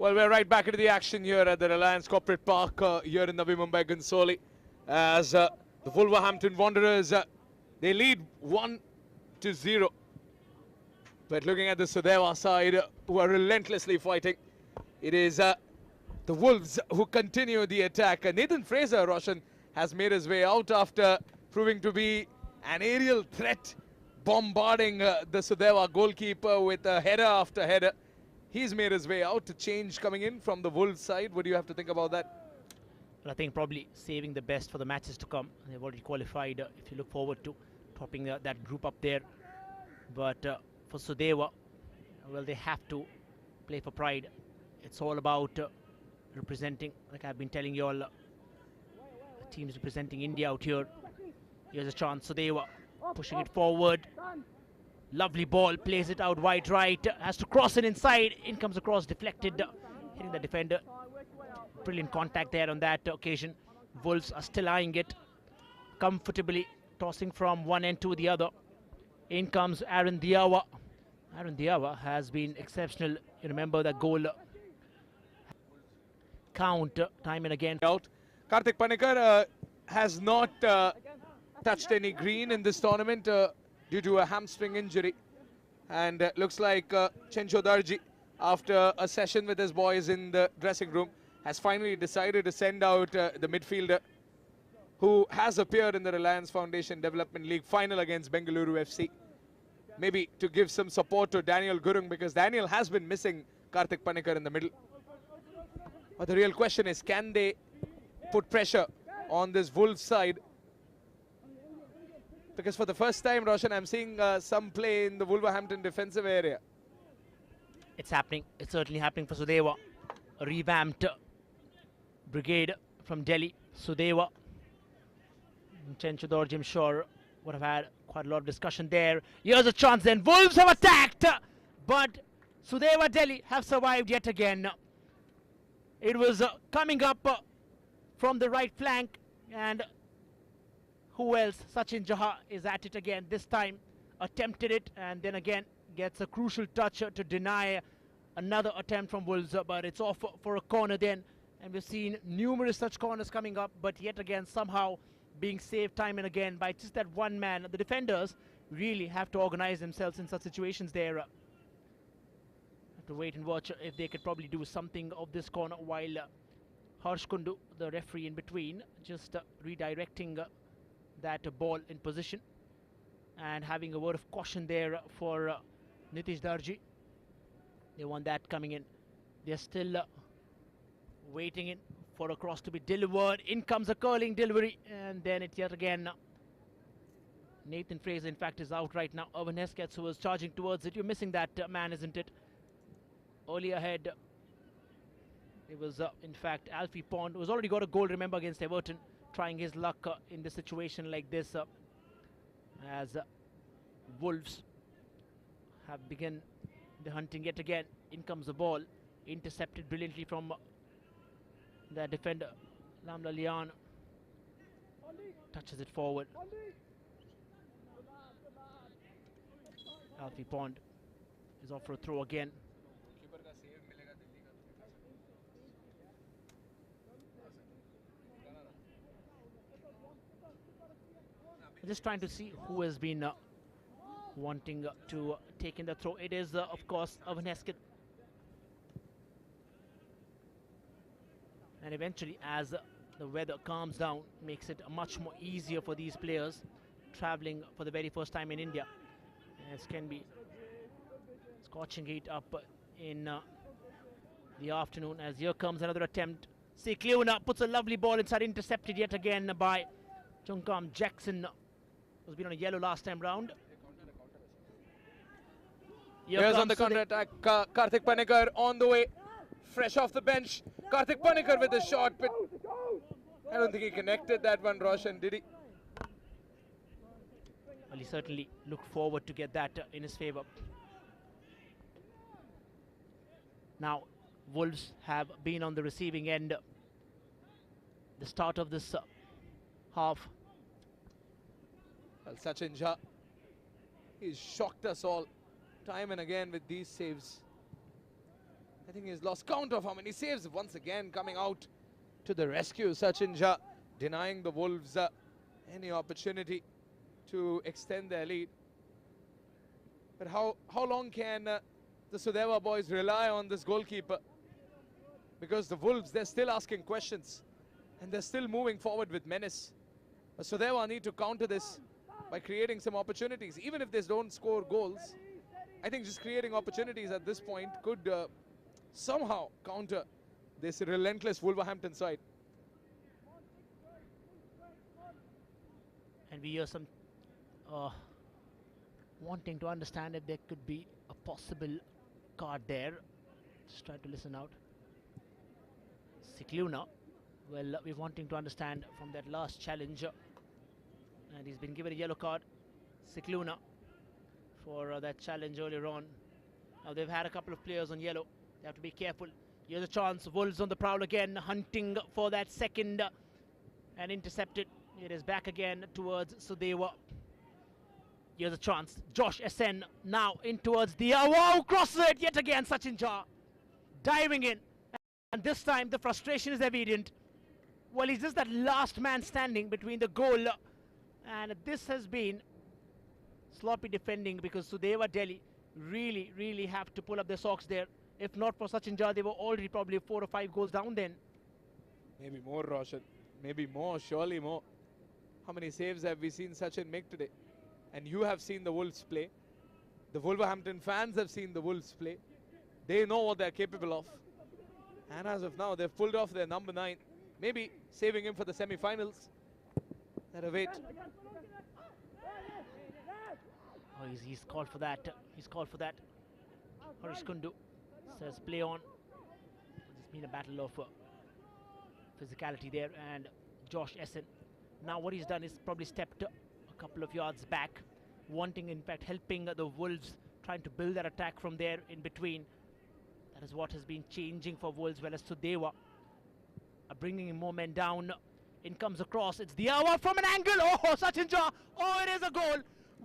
Well, we're right back into the action here at the Reliance Corporate Park here in Navi Mumbai, Ghensoli, as the Wolverhampton Wanderers, they lead 1-0. But looking at the Sudeva side, who are relentlessly fighting, it is the Wolves who continue the attack. Nathan Fraser, Roshan, has made his way out after proving to be an aerial threat, bombarding the Sudeva goalkeeper with header after header. He's made his way out. To change coming in from the Wolves side. What do you have to think about that? Well, I think probably saving the best for the matches to come. They've already qualified, if you look forward to topping that group up there. But for Sudeva, well, they have to play for pride. It's all about representing, like I've been telling you all, teams representing India out here. Here's a chance. Sudeva pushing it forward. Lovely ball, plays it out wide right, has to cross it inside, in comes across, deflected, hitting the defender. Brilliant contact there on that occasion. Wolves are still eyeing it, comfortably tossing from one end to the other. In comes Aaron Diawa. Aaron Diawa has been exceptional. You remember that goal count time and again. Out. Karthik Panikkar has not touched any green in this tournament due to a hamstring injury, and looks like Chencho Darji, after a session with his boys in the dressing room, has finally decided to send out the midfielder who has appeared in the Reliance Foundation Development League final against Bengaluru FC, maybe to give some support to Daniel Gurung, because Daniel has been missing Karthik Panikkar in the middle. But the real question is, can they put pressure on this Wolves side? Because for the first time, Roshan, I'm seeing some play in the Wolverhampton defensive area. It's happening. It's certainly happening for Sudeva. A revamped brigade from Delhi. Sudeva. Chencho Dorji, I'm sure, would have had quite a lot of discussion there. Here's a chance then. Wolves have attacked, but Sudeva Delhi have survived yet again. It was coming up from the right flank, and who else? Sachin Jaha is at it again. This time attempted it, and then again gets a crucial touch to deny another attempt from Wolves, but it's off for a corner then. And we've seen numerous such corners coming up, but yet again somehow being saved time and again by just that one man. The defenders really have to organize themselves in such situations there. Have to wait and watch if they could probably do something of this corner, while Harsh Kundu, the referee in between, just redirecting that ball in position and having a word of caution there for Nitish Darji. They want that coming in. They're still waiting in for a cross to be delivered. In comes a curling delivery, and then it's yet again Nathan Fraser, in fact, is out right now. Irvin Hesketh, who was charging towards it. You're missing that man, isn't it? Early ahead, it was in fact Alfie Pond, who has already got a goal, remember, against Everton, trying his luck in the situation like this, as Wolves have begun the hunting yet again. In comes the ball, intercepted brilliantly from the defender Lamla Lian, touches it forward. Alfie Pond is off for a throw again. Just trying to see who has been wanting to take in the throw. It is, of course, Irvin Hesketh. And eventually, as the weather calms down, makes it much more easier for these players traveling for the very first time in India. As can be scorching heat up in the afternoon, as here comes another attempt. Sikleuna puts a lovely ball inside, intercepted yet again by Chungkam Jackson, who's been on a yellow last time round. Here's on the counter-attack, Karthik Panikkar on the way, fresh off the bench. Karthik Panikkar with a shot, but I don't think he connected that one, Roshan, did he? Well, he certainly looked forward to get that in his favour. Now, Wolves have been on the receiving end. The start of this half. Well, Sachin Jha, he's shocked us all time and again with these saves. I think he's lost count of how many saves. Once again coming out to the rescue. Sachin Jha denying the Wolves any opportunity to extend their lead. But how long can the Sudeva boys rely on this goalkeeper? Because the Wolves, they're still asking questions and they're still moving forward with menace. Sudeva need to counter this by creating some opportunities. Even if they don't score goals, I think just creating opportunities at this point could somehow counter this relentless Wolverhampton side. And we hear some wanting to understand if there could be a possible card there. Just try to listen out. Cicluna, well, we're wanting to understand from that last challenge, and he's been given a yellow card, Cicluna, for that challenge earlier on. Now they've had a couple of players on yellow. They have to be careful. Here's a chance. Wolves on the prowl again, hunting for that second, and intercepted. It is back again towards Sudeva. Here's a chance. Josh Sen now in towards the... wow, crosses it yet again. Sachin Jha diving in. And this time the frustration is evident. Well, he's just that last man standing between the goal. And this has been sloppy defending because Sudeva Delhi really have to pull up their socks there. If not for Sachin Jha, they were already probably 4 or 5 goals down then. Maybe more, Roshan. Maybe more, surely more. How many saves have we seen Sachin make today? And you have seen the Wolves play. The Wolverhampton fans have seen the Wolves play. They know what they're capable of. And as of now, they've pulled off their number 9. Maybe saving him for the semi-finals. That await. Oh, he's called for that. He's called for that. Harish Kundu says play on. It's been a battle of physicality there. And Josh Essen. Now what he's done is probably stepped a couple of yards back, wanting, in fact, helping the Wolves, trying to build that attack from there in between. That is what has been changing for Wolves, well as Sudeva bringing more men down. In comes across, it's Diawa from an angle. Oh, Sachin Jha. Oh, it is a goal.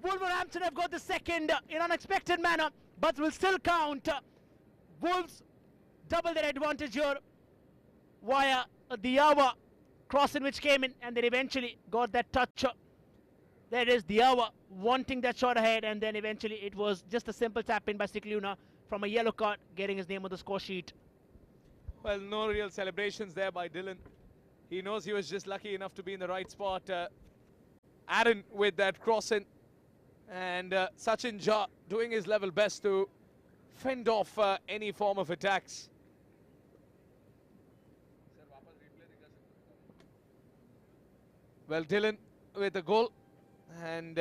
Wolverhampton have got the second in unexpected manner, but will still count. Wolves double their advantage here via Diawa crossing which came in, and then eventually got that touch. There is Diawa wanting that shot ahead, and then eventually it was just a simple tap in by Cicluna from a yellow card, getting his name on the score sheet. Well, no real celebrations there by Dylan. He knows he was just lucky enough to be in the right spot. Aaron with that crossing, and Sachin Jha doing his level best to fend off any form of attacks. Well, Dylan with the goal, and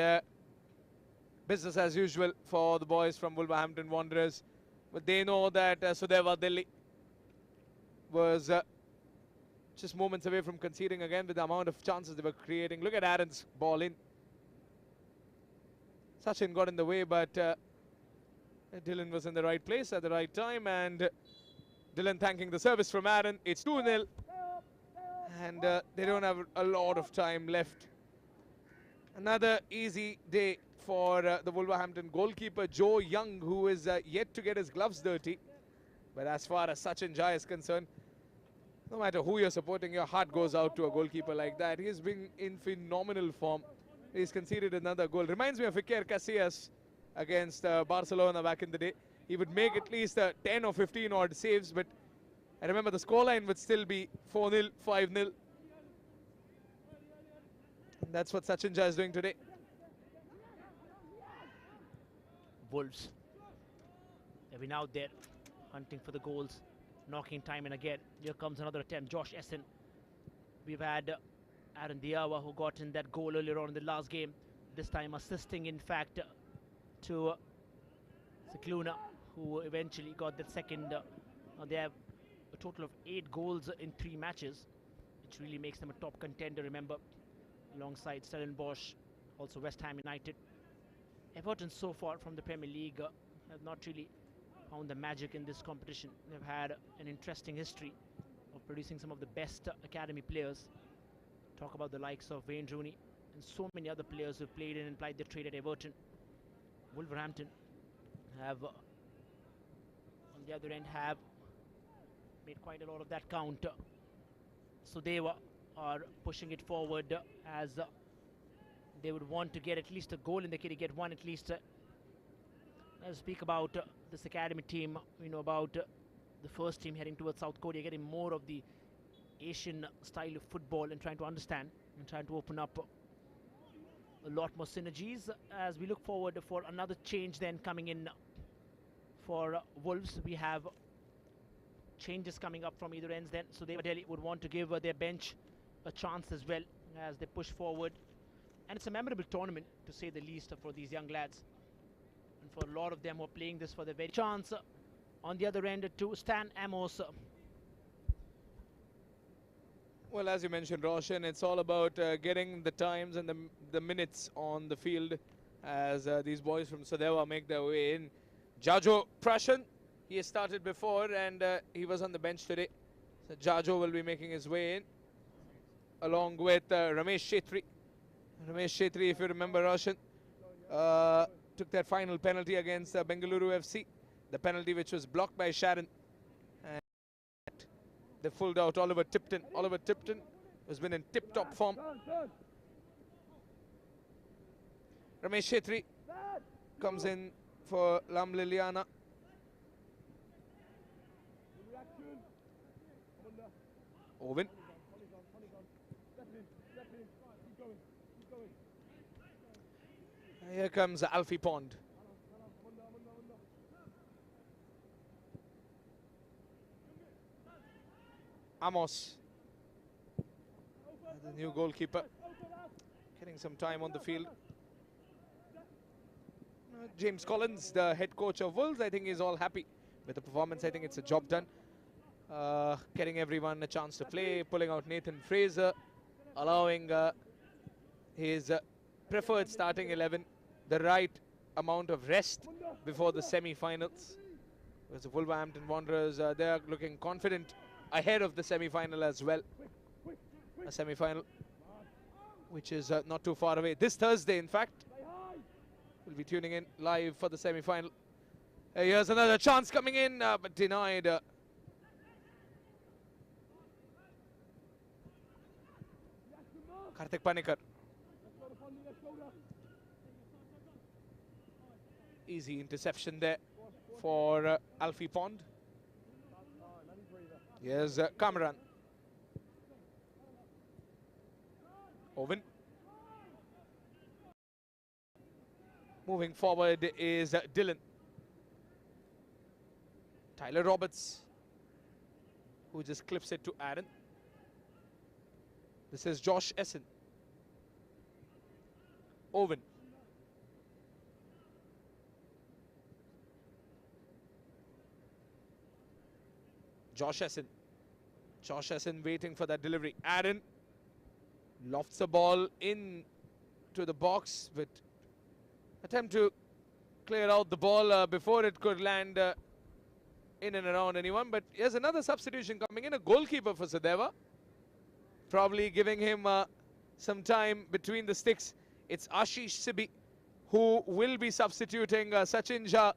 business as usual for the boys from Wolverhampton Wanderers. But they know that Sudeva Delhi was just moments away from conceding again with the amount of chances they were creating. Look at Aaron's ball in. Sachin got in the way, but Dylan was in the right place at the right time, and Dylan thanking the service from Aaron. It's 2-0. And they don't have a lot of time left. Another easy day for the Wolverhampton goalkeeper, Joe Young, who is yet to get his gloves dirty. But as far as Sachin Jha is concerned, no matter who you're supporting, your heart goes out to a goalkeeper like that. He's been in phenomenal form. He's conceded another goal. Reminds me of Iker Casillas against Barcelona back in the day. He would make at least 10 or 15 odd saves, but I remember the scoreline would still be 4-0, 5-0. That's what Sachin Jha is doing today. Wolves. They've been out there hunting for the goals, knocking time in again. Here comes another attempt. Josh Essen. We've had Aaron Diawa, who got in that goal earlier on in the last game. This time assisting, in fact, to Cicluna, who eventually got that second. They have a total of 8 goals in 3 matches, which really makes them a top contender, remember, alongside Stellenbosch, also West Ham United. Everton so far from the Premier League have not really found the magic in this competition. They've had an interesting history of producing some of the best academy players. Talk about the likes of Wayne Rooney and so many other players who played in and applied their trade at Everton. Wolverhampton have, on the other end, have made quite a lot of that count. Sudeva are pushing it forward as they would want to get at least a goal in the kitty, get one at least. Let's speak about this academy team. We know about the first team heading towards South Korea, getting more of the Asian style of football and trying to understand and trying to open up a lot more synergies as we look forward for another change then coming in for Wolves. We have changes coming up from either ends then. So Sudeva Delhi would want to give their bench a chance as well as they push forward. And it's a memorable tournament, to say the least, for these young lads. And for a lot of them who are playing this for the very chance. On the other end, to Stan Amos. Well, as you mentioned, Roshan, it's all about getting the times and the minutes on the field as these boys from Sudeva make their way in. Jajo Prashan, he has started before and he was on the bench today. So Jajo will be making his way in along with Ramesh Shetri. Ramesh Shetri, if you remember, Roshan, took that final penalty against Bengaluru FC. The penalty which was blocked by Sharon. And they pulled out Oliver Tipton. Oliver Tipton has been in tip-top form. Ramesh Shetri comes in for Lam Liliana. Owen. Here comes Alfie Pond. Amos, the new goalkeeper, getting some time on the field. James Collins, the head coach of Wolves, I think is all happy with the performance. I think it's a job done. Getting everyone a chance to play, pulling out Nathan Fraser, allowing his preferred starting 11 the right amount of rest before the semi-finals. Because the Wolverhampton Wanderers, they are looking confident ahead of the semi-final as well. A semi-final which is not too far away. This Thursday, in fact, we'll be tuning in live for the semi-final. Here's another chance coming in, but denied. Karthik Panikar. Easy interception there for Alfie Pond. Here's Kamran. Owen. Moving forward is Dylan. Tyler Roberts, who just clips it to Aaron. This is Josh Essen. Owen. Josh Essen. Josh Essen waiting for that delivery. Aaron lofts the ball in to the box, but attempt to clear out the ball before it could land in and around anyone. But here's another substitution coming in, a goalkeeper for Sudeva. Probably giving him some time between the sticks. It's Ashish Sibi who will be substituting Sachin Jha,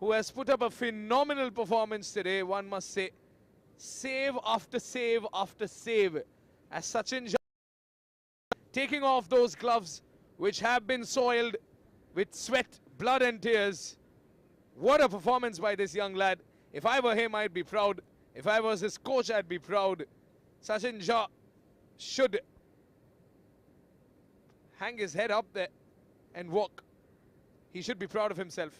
who has put up a phenomenal performance today, one must say. Save after save after save. As Sachin Jha taking off those gloves which have been soiled with sweat, blood and tears. What a performance by this young lad. If I were him, I'd be proud. If I was his coach, I'd be proud. Sachin Jha should hang his head up there and walk. He should be proud of himself.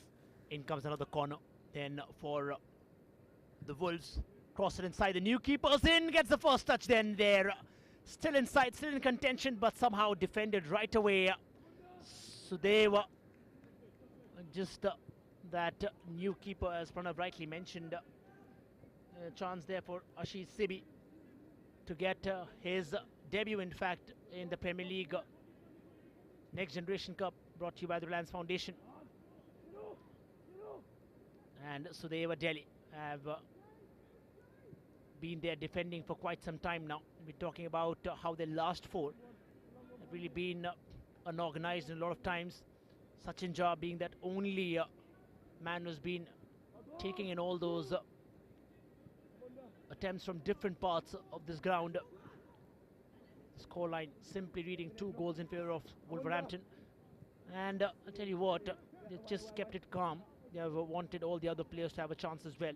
In comes another corner then for the Wolves. Cross it inside, the new keeper's in, gets the first touch then there. Still inside, still in contention, but somehow defended right away. Sudeva, just that new keeper, as Pranav rightly mentioned. A chance there for Ashish Sibi to get his debut, in fact, in the Premier League Next Generation Cup, brought to you by the Reliance Foundation. And Sudeva Delhi have been there defending for quite some time now. We're talking about how their last four have really been unorganized in a lot of times. Sachin Jha being that only man who's been taking in all those attempts from different parts of this ground. Scoreline simply reading 2 goals in favor of Wolverhampton. And I'll tell you what, they just kept it calm. They have wanted all the other players to have a chance as well.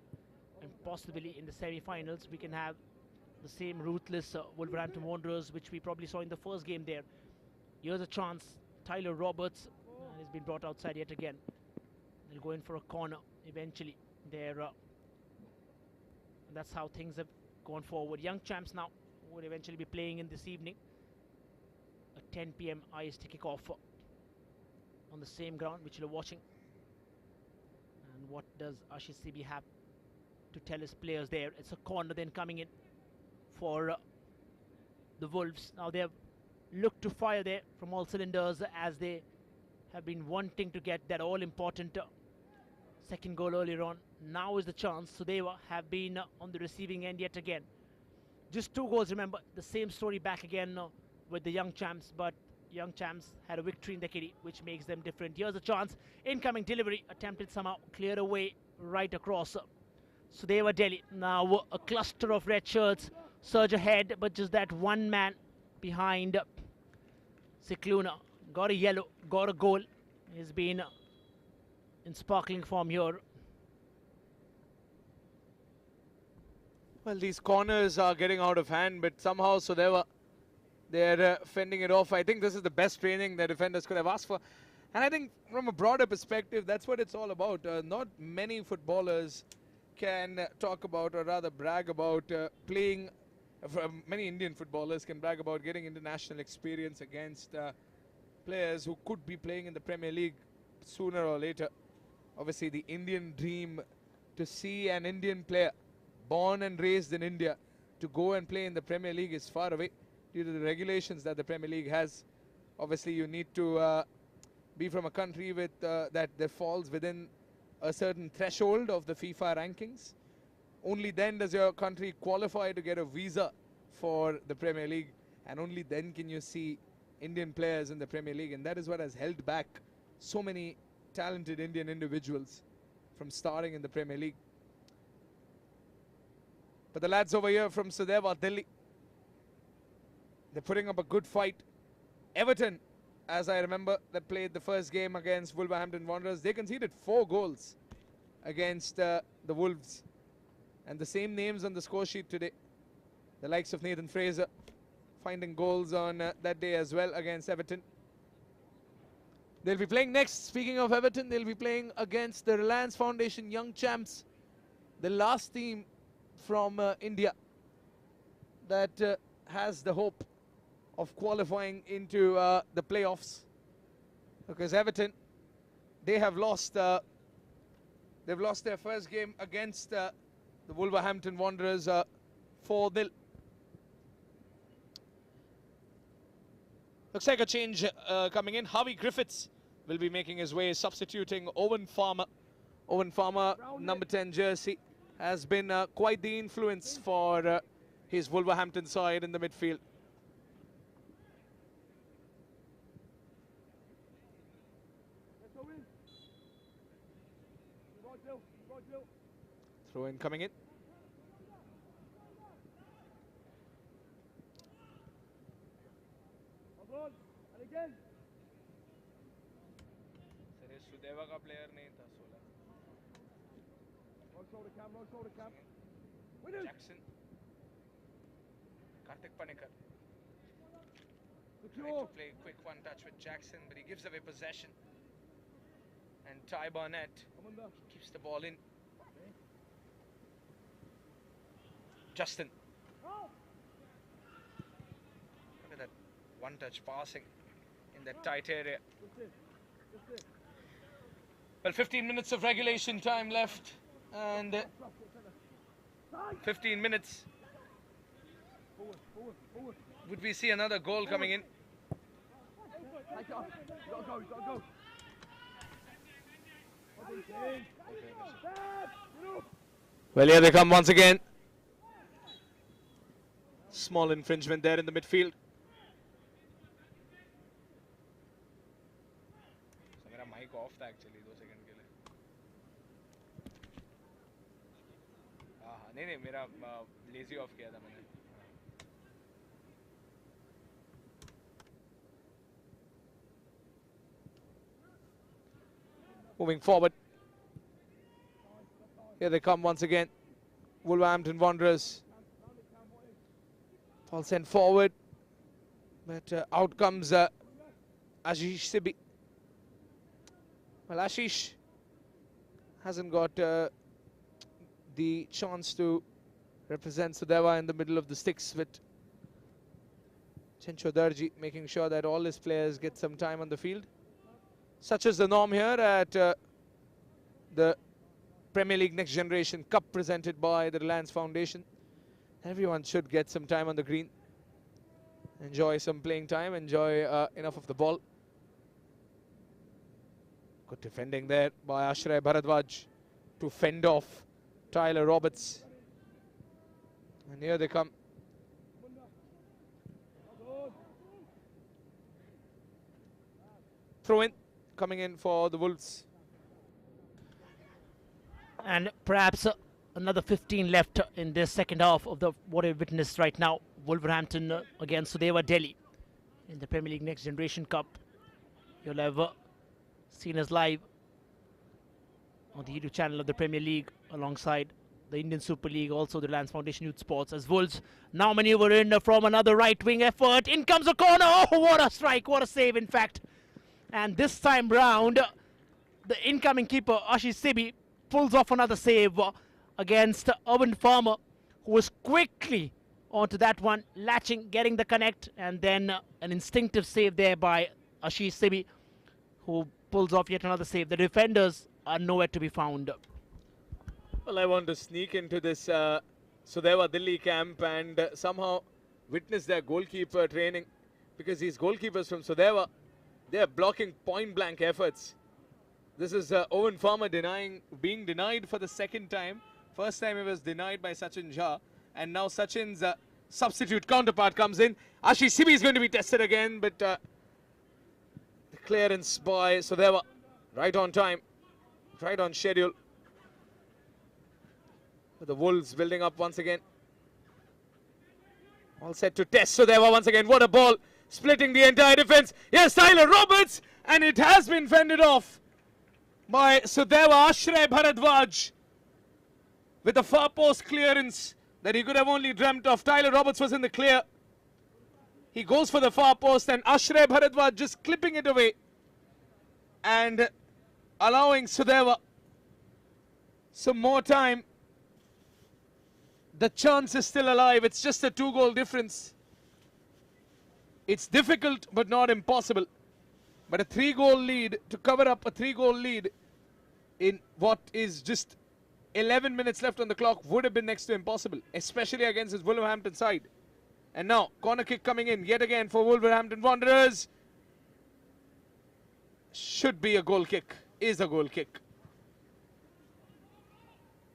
And possibly in the semi-finals, we can have the same ruthless Wolverhampton Wanderers, which we probably saw in the first game there. Here's a chance. Tyler Roberts has been brought outside yet again. They'll go in for a corner eventually. There, that's how things have gone forward. Young champs now would eventually be playing in this evening. A 10 p.m. IST kickoff on the same ground which you're watching. And what does Ashish Sibi have to tell his players there? It's a corner then coming in for the Wolves. Now they have looked to fire there from all cylinders, as they have been wanting to get that all-important second goal earlier on. Now is the chance. Sudeva have been on the receiving end yet again. Just 2 goals, remember. The same story back again with the young champs, but young champs had a victory in the kitty, which makes them different. Here's a chance. Incoming delivery attempted somehow. Cleared away right across. Sudeva Delhi. Now a cluster of red shirts surge ahead, but just that one man behind Cicluna. Got a yellow, got a goal. He's been in sparkling form here. Well, these corners are getting out of hand, but somehow they're fending it off. I think this is the best training the defenders could have asked for. And I think from a broader perspective, that's what it's all about. Not many footballers can talk about, or rather brag about, playing. Many Indian footballers can brag about getting international experience against players who could be playing in the Premier League sooner or later. Obviously, the Indian dream to see an Indian player born and raised in India to go and play in the Premier League is far away due to the regulations that the Premier League has. Obviously, you need to be from a country with that falls within a certain threshold of the FIFA rankings. Only then does your country qualify to get a visa for the Premier League, and only then can you see Indian players in the Premier League. And that is what has held back so many talented Indian individuals from starting in the Premier League. But the lads over here from Sudeva Delhi, they're putting up a good fight. Everton, as I remember, that played the first game against Wolverhampton Wanderers, they conceded 4 goals against the Wolves. And the same names on the score sheet today. The likes of Nathan Fraser finding goals on that day as well against Everton. They'll be playing next. Speaking of Everton, they'll be playing against the Reliance Foundation Young Champs, the last team from India that has the hope of qualifying into the playoffs. Because Everton, they have lost. They've lost their first game against the Wolverhampton Wanderers 4-0. Looks like a change coming in. Harvey Griffiths will be making his way, substituting Owen Farmer. Owen Farmer, number 10 jersey, has been quite the influence for his Wolverhampton side in the midfield. Throw in coming in. Sudeva का player नहीं था 16. Jackson. Kartik Panikar. Trying to play quick one touch with Jackson, but he gives away possession. And Ty Barnett keeps the ball in. Justin. Look at that one-touch passing in that tight area. Well, 15 minutes of regulation time left, and 15 minutes. Would we see another goal coming in? Well, here they come once again. Small infringement there in the midfield. So मेरा mic off था actually 2 second के लिए. हाँ नहीं नहीं मेरा lazy off किया था मैंने. Moving forward. Here they come once again. Wolverhampton Wanderers. Ball sent forward. But out comes Ashish Sibi. Well, Ashish hasn't got the chance to represent Sudeva in the middle of the sticks, with Chencho Darji making sure that all his players get some time on the field. Such is the norm here at the Premier League Next Generation Cup presented by the Reliance Foundation. Everyone should get some time on the green. Enjoy some playing time, enjoy enough of the ball. Good defending there by Ashray Bharadwaj to fend off Tyler Roberts. And here they come. Throw in, coming in for the Wolves. And perhaps another 15 left in this second half of what we've witnessed right now. Wolverhampton against Sudeva Delhi in the Premier League Next Generation Cup. You'll have seen us live on the YouTube channel of the Premier League alongside the Indian Super League, also the Reliance Foundation Youth Sports, as Wolves now maneuver in from another right wing effort. In comes a corner. Oh, what a strike, what a save in fact. And this time round, the incoming keeper Ashish Sibi pulls off another save against Owen Farmer, who was quickly onto that one, latching, getting the connect, and then an instinctive save there by Ashish Sibi, who pulls off yet another save. The defenders are nowhere to be found. Well, I want to sneak into this Sudeva Delhi camp and somehow witness their goalkeeper training, because these goalkeepers from Sudeva, they are blocking point-blank efforts. This is Owen Farmer being denied for the second time. First time he was denied by Sachin Jha, and now Sachin's substitute counterpart comes in. Ashish Sibi is going to be tested again, but the clearance by Sudeva right on time, right on schedule. The Wolves building up once again. All set to test Sudeva once again. What a ball, splitting the entire defense. Yes, Tyler Roberts, and it has been fended off by Sudeva. Ashray Bharadwaj with a far post clearance that he could have only dreamt of. Tyler Roberts was in the clear. He goes for the far post, and Ashray Bharadwaj just clipping it away and allowing Sudeva some more time. The chance is still alive. It's just a 2-goal difference. It's difficult but not impossible. But a 3-goal lead, to cover up a 3-goal lead in what is just 11 minutes left on the clock, would have been next to impossible, especially against his Wolverhampton side. And now, corner kick coming in yet again for Wolverhampton Wanderers. Should be a goal kick, is a goal kick.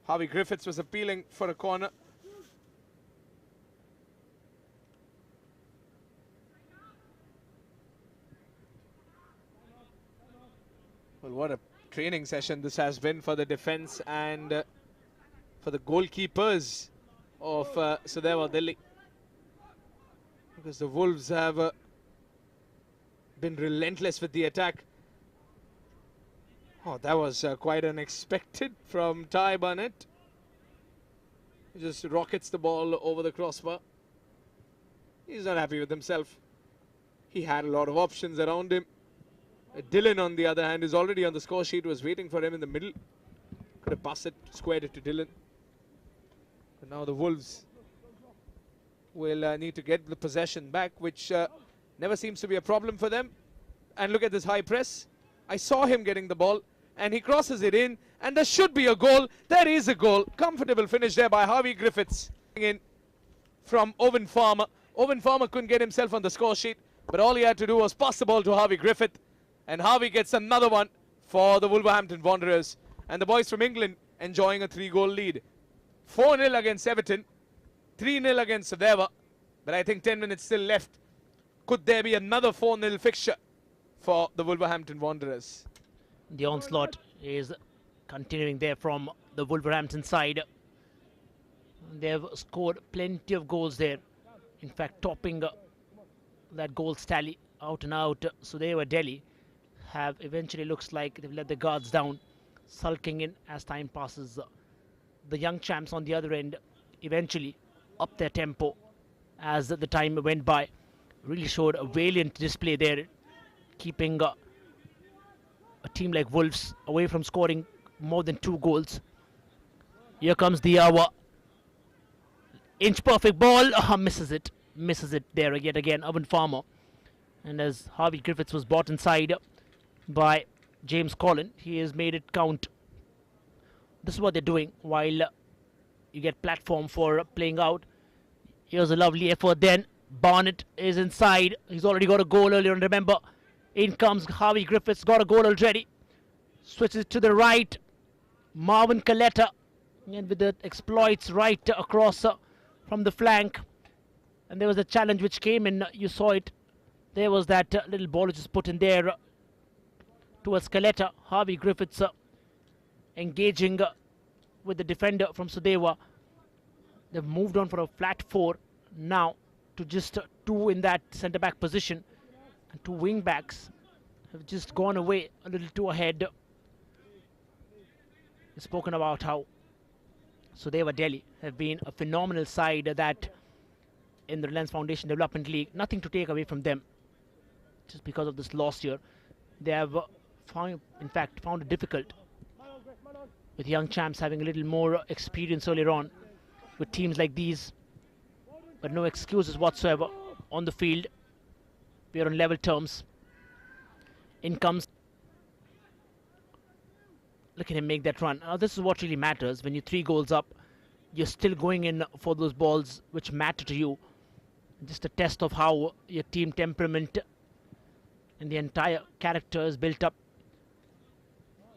Harvey Griffiths was appealing for a corner. Well, what a training session this has been for the defense and for the goalkeepers of Sudeva Delhi. Because the Wolves have been relentless with the attack. Oh, that was quite unexpected from Ty Barnett. He just rockets the ball over the crossbar. He's not happy with himself. He had a lot of options around him. Dylan, on the other hand, is already on the score sheet, was waiting for him in the middle. Could have passed it, squared it to Dylan. But now the Wolves will need to get the possession back, which never seems to be a problem for them. And look at this high press. I saw him getting the ball, and he crosses it in, and there should be a goal. There is a goal. Comfortable finish there by Harvey Griffiths. In from Owen Farmer. Owen Farmer couldn't get himself on the score sheet, but all he had to do was pass the ball to Harvey Griffith. And Harvey gets another one for the Wolverhampton Wanderers. And the boys from England enjoying a 3-goal lead. 4-0 against Everton. 3-0 against Sudeva. But I think 10 minutes still left. Could there be another 4-0 fixture for the Wolverhampton Wanderers? The onslaught is continuing there from the Wolverhampton side. They've scored plenty of goals there. In fact, topping that goals tally out and out. Sudeva Delhi have eventually looks like they've let the guards down, sulking in as time passes. The young champs on the other end eventually up their tempo as the time went by. Really showed a valiant display there, keeping a team like Wolves away from scoring more than 2 goals. Here comes the hour. Inch perfect ball. Misses it there yet again. Owen Farmer. And as Harvey Griffiths was brought inside by James Collin, he has made it count. This is what they're doing while you get platform for playing out. Here's a lovely effort then. Barnett is inside. He's already got a goal earlier on, remember. In comes Harvey Griffiths, got a goal already. Switches to the right. Marvin Coletta. And with the exploits right across from the flank. And there was a challenge which came in. You saw it. There was that little ball which was put in there towards Coletta. Harvey Griffiths engaging with the defender from Sudeva. They've moved on for a flat 4 now to just 2 in that centre-back position. And 2 wing-backs have just gone away a little too ahead. We've spoken about how Sudeva Delhi have been a phenomenal side that in the Reliance Foundation Development League. Nothing to take away from them just because of this loss here. They have found it difficult with young champs having a little more experience earlier on with teams like these, but no excuses whatsoever on the field. We are on level terms. In comes, look at him make that run. Now this is what really matters. When you're 3 goals up, you're still going in for those balls which matter to you. Just a test of how your team temperament and the entire character is built up.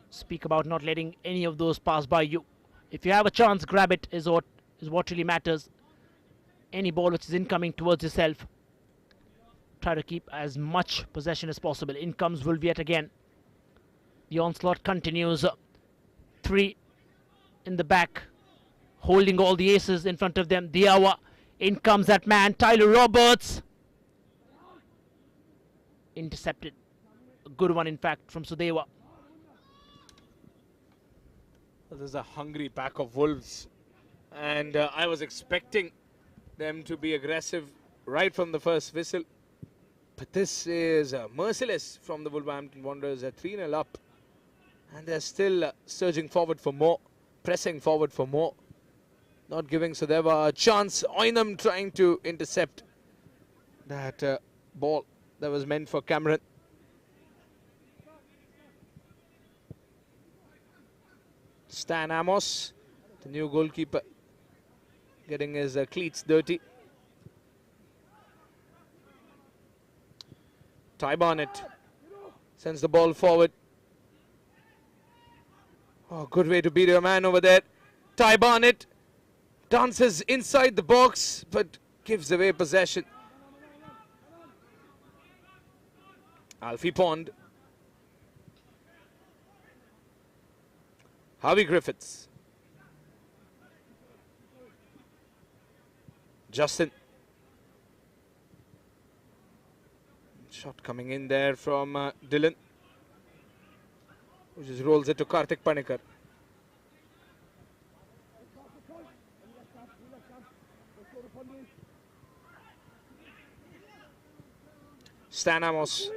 Speak about not letting any of those pass by you. If you have a chance, grab it is what really matters. Any ball which is incoming towards yourself, try to keep as much possession as possible. In comes Wolves yet again. The onslaught continues. 3 in the back, holding all the aces in front of them. Diawa. In comes that man, Tyler Roberts. Intercepted. A good one, in fact, from Sudeva. There's a hungry pack of Wolves. And I was expecting them to be aggressive right from the first whistle. But this is merciless from the Wolverhampton Wanderers at 3-0 up. And they're still surging forward for more, pressing forward for more. Not giving Sudeva a chance. Oynam trying to intercept that ball that was meant for Cameron. Stan Amos, the new goalkeeper, getting his cleats dirty. Ty Barnett sends the ball forward. Oh, good way to beat your man over there. Ty Barnett dances inside the box, but gives away possession. Alfie Pond. Harvey Griffiths. Justin. Shot coming in there from Dylan, who just rolls it to Karthik Panikar. Stan Amos,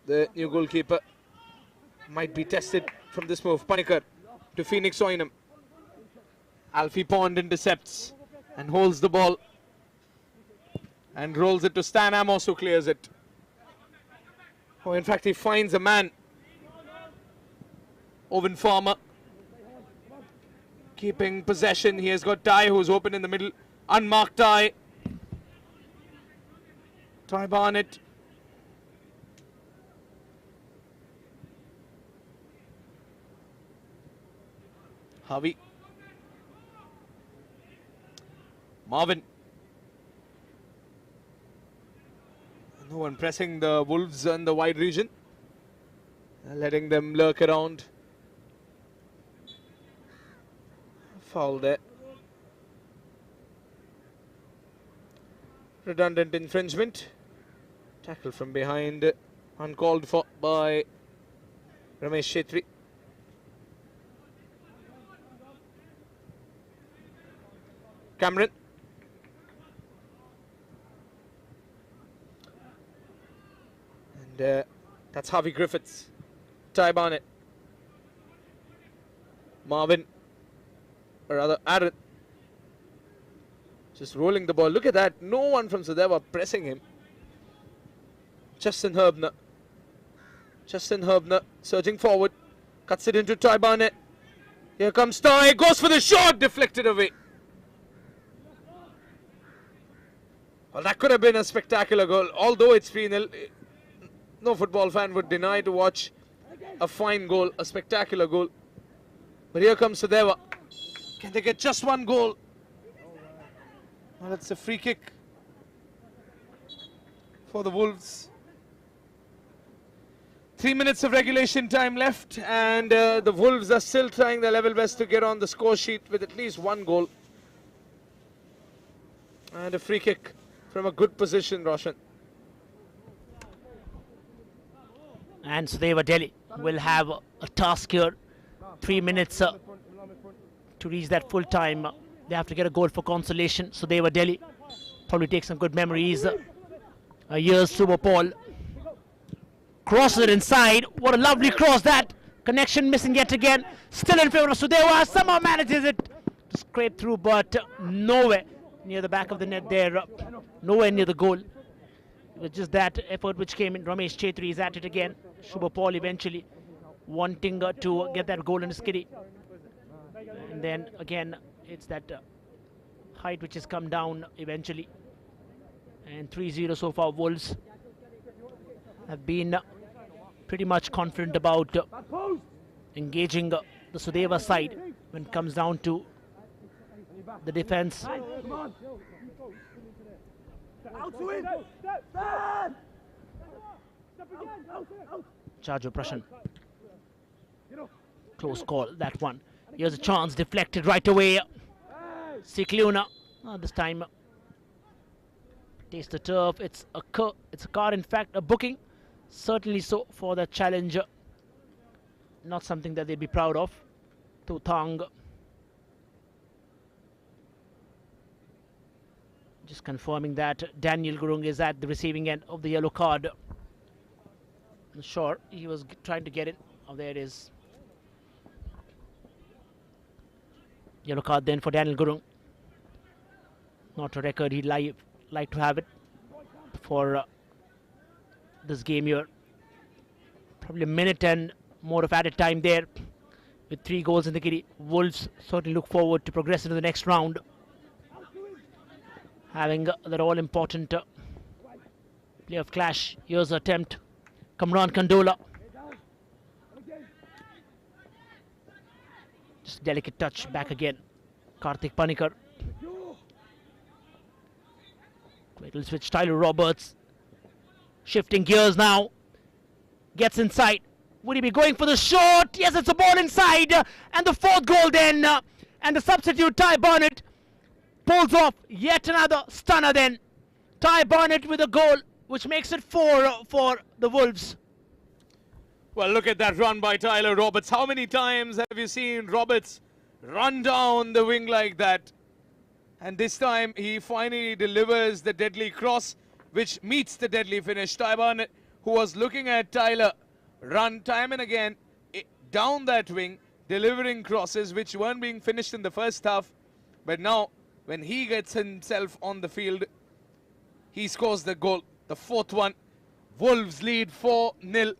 the new goalkeeper, might be tested from this move. Panikar to Phoenix Oynam. Alfie Pond intercepts and holds the ball and rolls it to Stan Amos, who clears it. Oh, in fact, he finds a man. Owen Farmer keeping possession. He has got Ty, who's open in the middle. Unmarked Ty. Ty Barnett. Harvey. Marvin. No one pressing the Wolves in the wide region. Letting them lurk around. Foul there. Redundant infringement. Tackle from behind. Uncalled for by Ramesh Shetty. Cameron. And that's Harvey Griffiths. Ty Barnett. Marvin. Or rather, Aaron. Just rolling the ball. Look at that. No one from Sudeva pressing him. Justin Herbner. Justin Herbner surging forward. Cuts it into Ty Barnett. Here comes Ty. Goes for the shot. Deflected away. Well, that could have been a spectacular goal. Although it's 3-0, no football fan would deny to watch a fine goal, a spectacular goal. But here comes Sudeva. Can they get just one goal? Well, that's a free kick for the Wolves. 3 minutes of regulation time left, and the Wolves are still trying their level best to get on the score sheet with at least one goal. And a free kick from a good position, Roshan. And Sudeva Delhi will have a task here. 3 minutes to reach that full time. They have to get a goal for consolation. Sudeva Delhi probably take some good memories. Here's Super Paul. Crosses it inside. What a lovely cross that. Connection missing yet again. Still in favor of Sudeva. Somehow manages it to scrape through, but nowhere near the back of the net there. Nowhere near the goal. It was just that effort which came in. Ramesh Shetty is at it again. Shubha Paul eventually wanting to get that goal in his kitty. And then again, it's that height which has come down eventually. And 3-0 so far. Wolves have been pretty much confident about engaging the Sudeva side when it comes down to the defense. Charge oppression. Close call, that one. Here's a chance, deflected right away. Cicluna, this time taste the turf. It's a car, in fact, a booking. Certainly so for the challenge. Not something that they'd be proud of. Tuthang. Just confirming that Daniel Gurung is at the receiving end of the yellow card. I'm sure he was trying to get it. Oh, there it is. Yellow card then for Daniel Gurung. Not a record he'd like to have it for this game here. Probably a minute and more of added time there with 3 goals in the kitty. Wolves certainly look forward to progress into the next round, having that all-important playoff clash. Here's the attempt. Kamran Kandola. Just delicate touch back again. Karthik Panikar. Little switch. Tyler Roberts. Shifting gears now. Gets inside. Would he be going for the shot? Yes, it's a ball inside. And the 4th goal then. And the substitute Ty Barnett pulls off yet another stunner then. Ty Barnett with a goal, which makes it 4 for the Wolves. Well, look at that run by Tyler Roberts. How many times have you seen Roberts run down the wing like that? And this time he finally delivers the deadly cross, which meets the deadly finish. Ty Barnett, who was looking at Tyler run time and again down that wing, delivering crosses which weren't being finished in the first half. But now, when he gets himself on the field, he scores the goal, the 4th one. Wolves lead 4-0.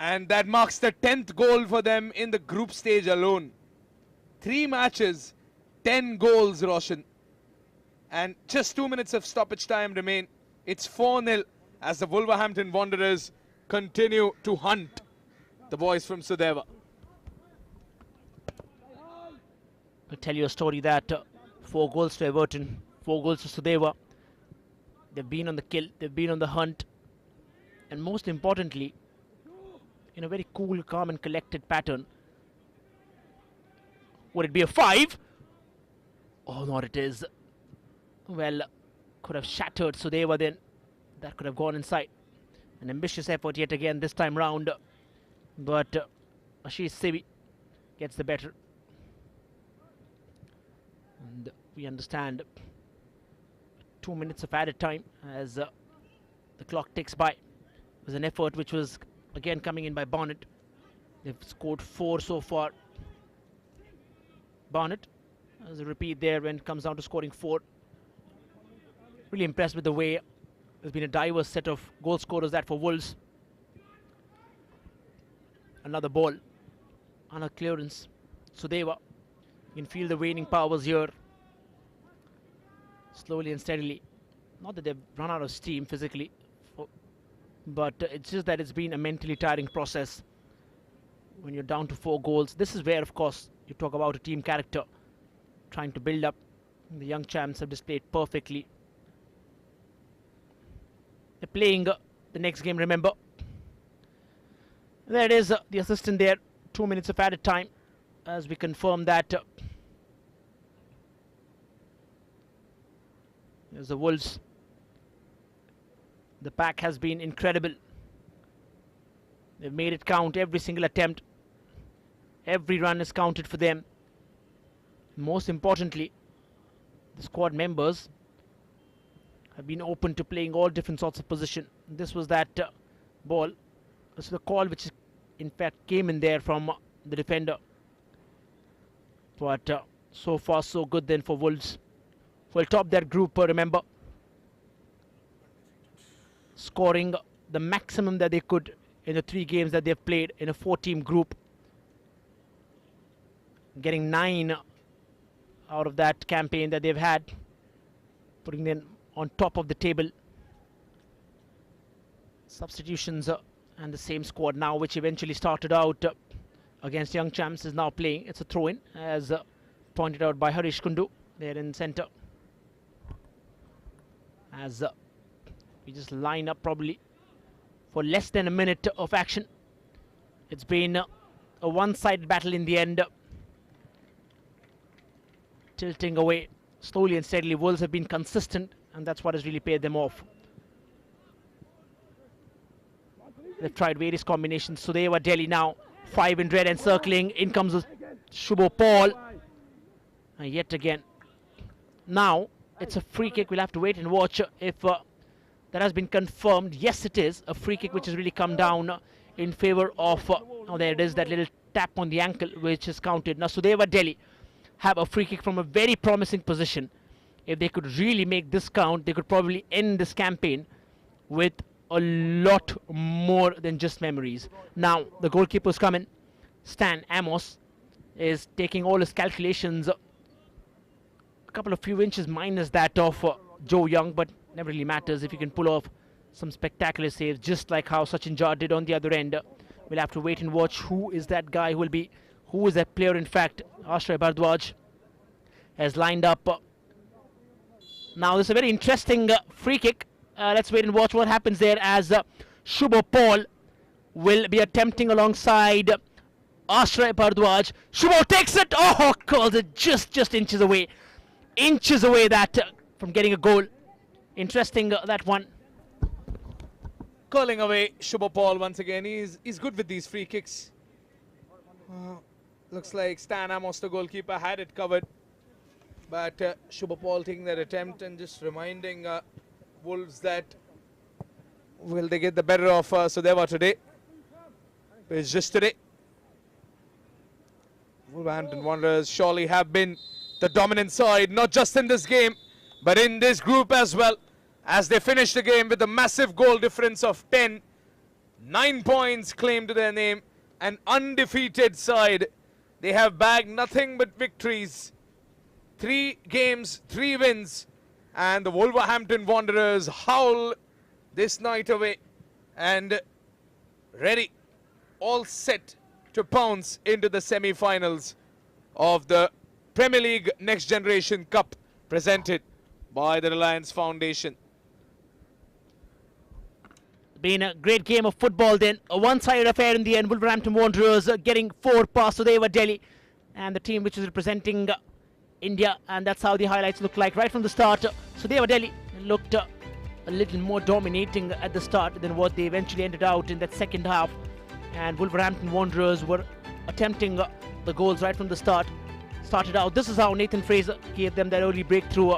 And that marks the 10th goal for them in the group stage alone. 3 matches, 10 goals, Roshan. And just 2 minutes of stoppage time remain. It's 4-0 as the Wolverhampton Wanderers continue to hunt the boys from Sudeva. I'll tell you a story that 4 goals to Everton, 4 goals to Sudeva. They've been on the kill, they've been on the hunt. And most importantly, in a very cool, calm and collected pattern. Would it be a 5? Oh, not it is. Well, could have shattered Sudeva then. That could have gone inside. An ambitious effort yet again this time round. But Ashish Sevi gets the better. And we understand 2 minutes of added time as the clock ticks by. It was an effort which was again coming in by Barnett. They've scored 4 so far. Barnett has a repeat there when it comes down to scoring 4. Really impressed with the way there's been a diverse set of goal scorers that for Wolves. Another ball on a clearance. Sudeva, you can feel the waning powers here. Slowly and steadily. Not that they've run out of steam physically, but it's just that it's been a mentally tiring process when you're down to 4 goals. This is where, of course, you talk about a team character trying to build up. The young champs have displayed perfectly. They're playing the next game, remember. There it is, the assistant there. 2 minutes of added time as we confirm that. There's the Wolves. The pack has been incredible. They've made it count, every single attempt. Every run is counted for them. Most importantly, the squad members have been open to playing all different sorts of position. This was that ball. This is the call which in fact came in there from the defender. But so far so good then for Wolves. Will top that group, remember. Scoring the maximum that they could in the 3 games that they've played in a 4-team group. Getting 9 out of that campaign that they've had. Putting them on top of the table. Substitutions and the same squad now, which eventually started out against young champs, is now playing. It's a throw-in, as pointed out by Harish Kundu there in centre. As we just line up probably for less than a minute of action. It's been a one-sided battle in the end. Tilting away slowly and steadily. Wolves have been consistent, and that's what has really paid them off. They've tried various combinations. Sudeva Delhi now 5 in red and circling. In comes Shubo Paul. And yet again. Now it's a free kick. We'll have to wait and watch if that has been confirmed. Yes, it is a free kick which has really come down in favor of oh, there it is, that little tap on the ankle which is counted. Now Sudeva Delhi have a free kick from a very promising position. If they could really make this count, they could probably end this campaign with a lot more than just memories. Now the goalkeeper's coming. Stan Amos is taking all his calculations, a couple of few inches minus that of Joe Young, but never really matters if you can pull off some spectacular saves, just like how Sachin Jha did on the other end. We'll have to wait and watch who is that guy, who is that player. In fact, Ashray Bhardwaj has lined up. Now this is a very interesting free kick. Let's wait and watch what happens there, as Shubo Paul will be attempting alongside Ashray Bhardwaj. Shubo takes it. Oh, calls it just inches away. Inches away that from getting a goal. Interesting that one. Curling away Shubo Paul once again. He's good with these free kicks. Looks like Stan Amos, the goalkeeper, had it covered. But Shubo Paul taking that attempt and just reminding Wolves that will they get the better of Sudeva today? It's just today. Wolverhampton Wanderers surely have been the dominant side, not just in this game, but in this group as well, as they finish the game with a massive goal difference of 10. 9 points claimed to their name, an undefeated side. They have bagged nothing but victories. 3 games, 3 wins, and the Wolverhampton Wanderers howl this night away and ready, all set to pounce into the semi-finals of the Premier League Next Generation Cup presented by the Reliance Foundation. Been a great game of football then. A one-sided affair in the end. Wolverhampton Wanderers getting 4 past Sudeva Delhi, and the team which is representing India, and that's how the highlights look like right from the start. Sudeva Delhi looked a little more dominating at the start than what they eventually ended out in that second half, and Wolverhampton Wanderers were attempting the goals right from the start. Started out, this is how Nathan Fraser gave them that early breakthrough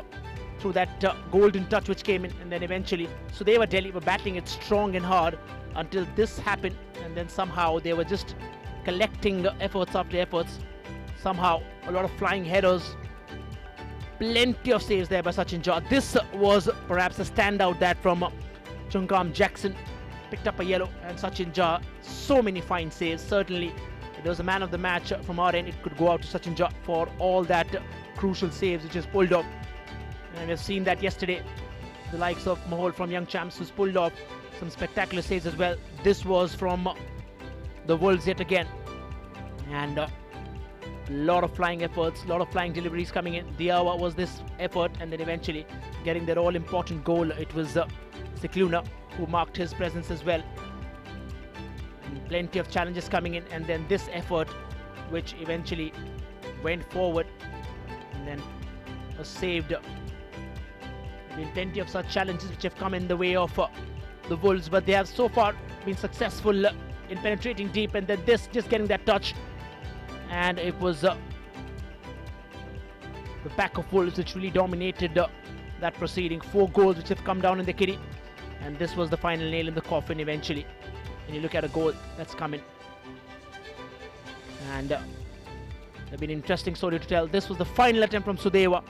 through that golden touch which came in, and then eventually Sudeva Delhi were battling it strong and hard until this happened, and then somehow they were just collecting efforts after efforts. Somehow a lot of flying headers, plenty of saves there by Sachin Jha. This was perhaps a standout that from Chungkam Jackson, picked up a yellow, and Sachin Jha, so many fine saves. Certainly if there was a man of the match from our end, it could go out to Sachin Jha for all that crucial saves which is pulled off. And we've seen that yesterday, the likes of Mahol from Young Champs who's pulled off some spectacular saves as well. This was from the Wolves yet again, and a lot of flying efforts, a lot of flying deliveries coming in. Diawa was this effort, and then eventually getting that all-important goal. It was Cicluna who marked his presence as well. And plenty of challenges coming in, and then this effort which eventually went forward and then was saved. There have been plenty of such challenges which have come in the way of the Wolves, but they have so far been successful in penetrating deep, and then this just getting that touch, and it was the pack of Wolves which really dominated that proceeding. 4 goals which have come down in the kitty, and this was the final nail in the coffin eventually. And you look at a goal that's coming, and there's been an interesting story to tell. This was the final attempt from Sudeva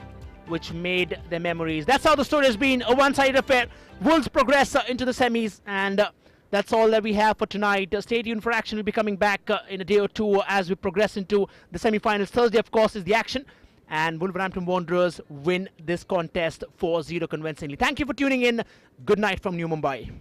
which made their memories. That's how the story has been, a one-sided affair. Wolves progress into the semis, and that's all that we have for tonight. Stay tuned for action. We'll be coming back in a day or two as we progress into the semi-finals. Thursday, of course, is the action, and Wolverhampton Wanderers win this contest 4-0 convincingly. Thank you for tuning in. Good night from New Mumbai.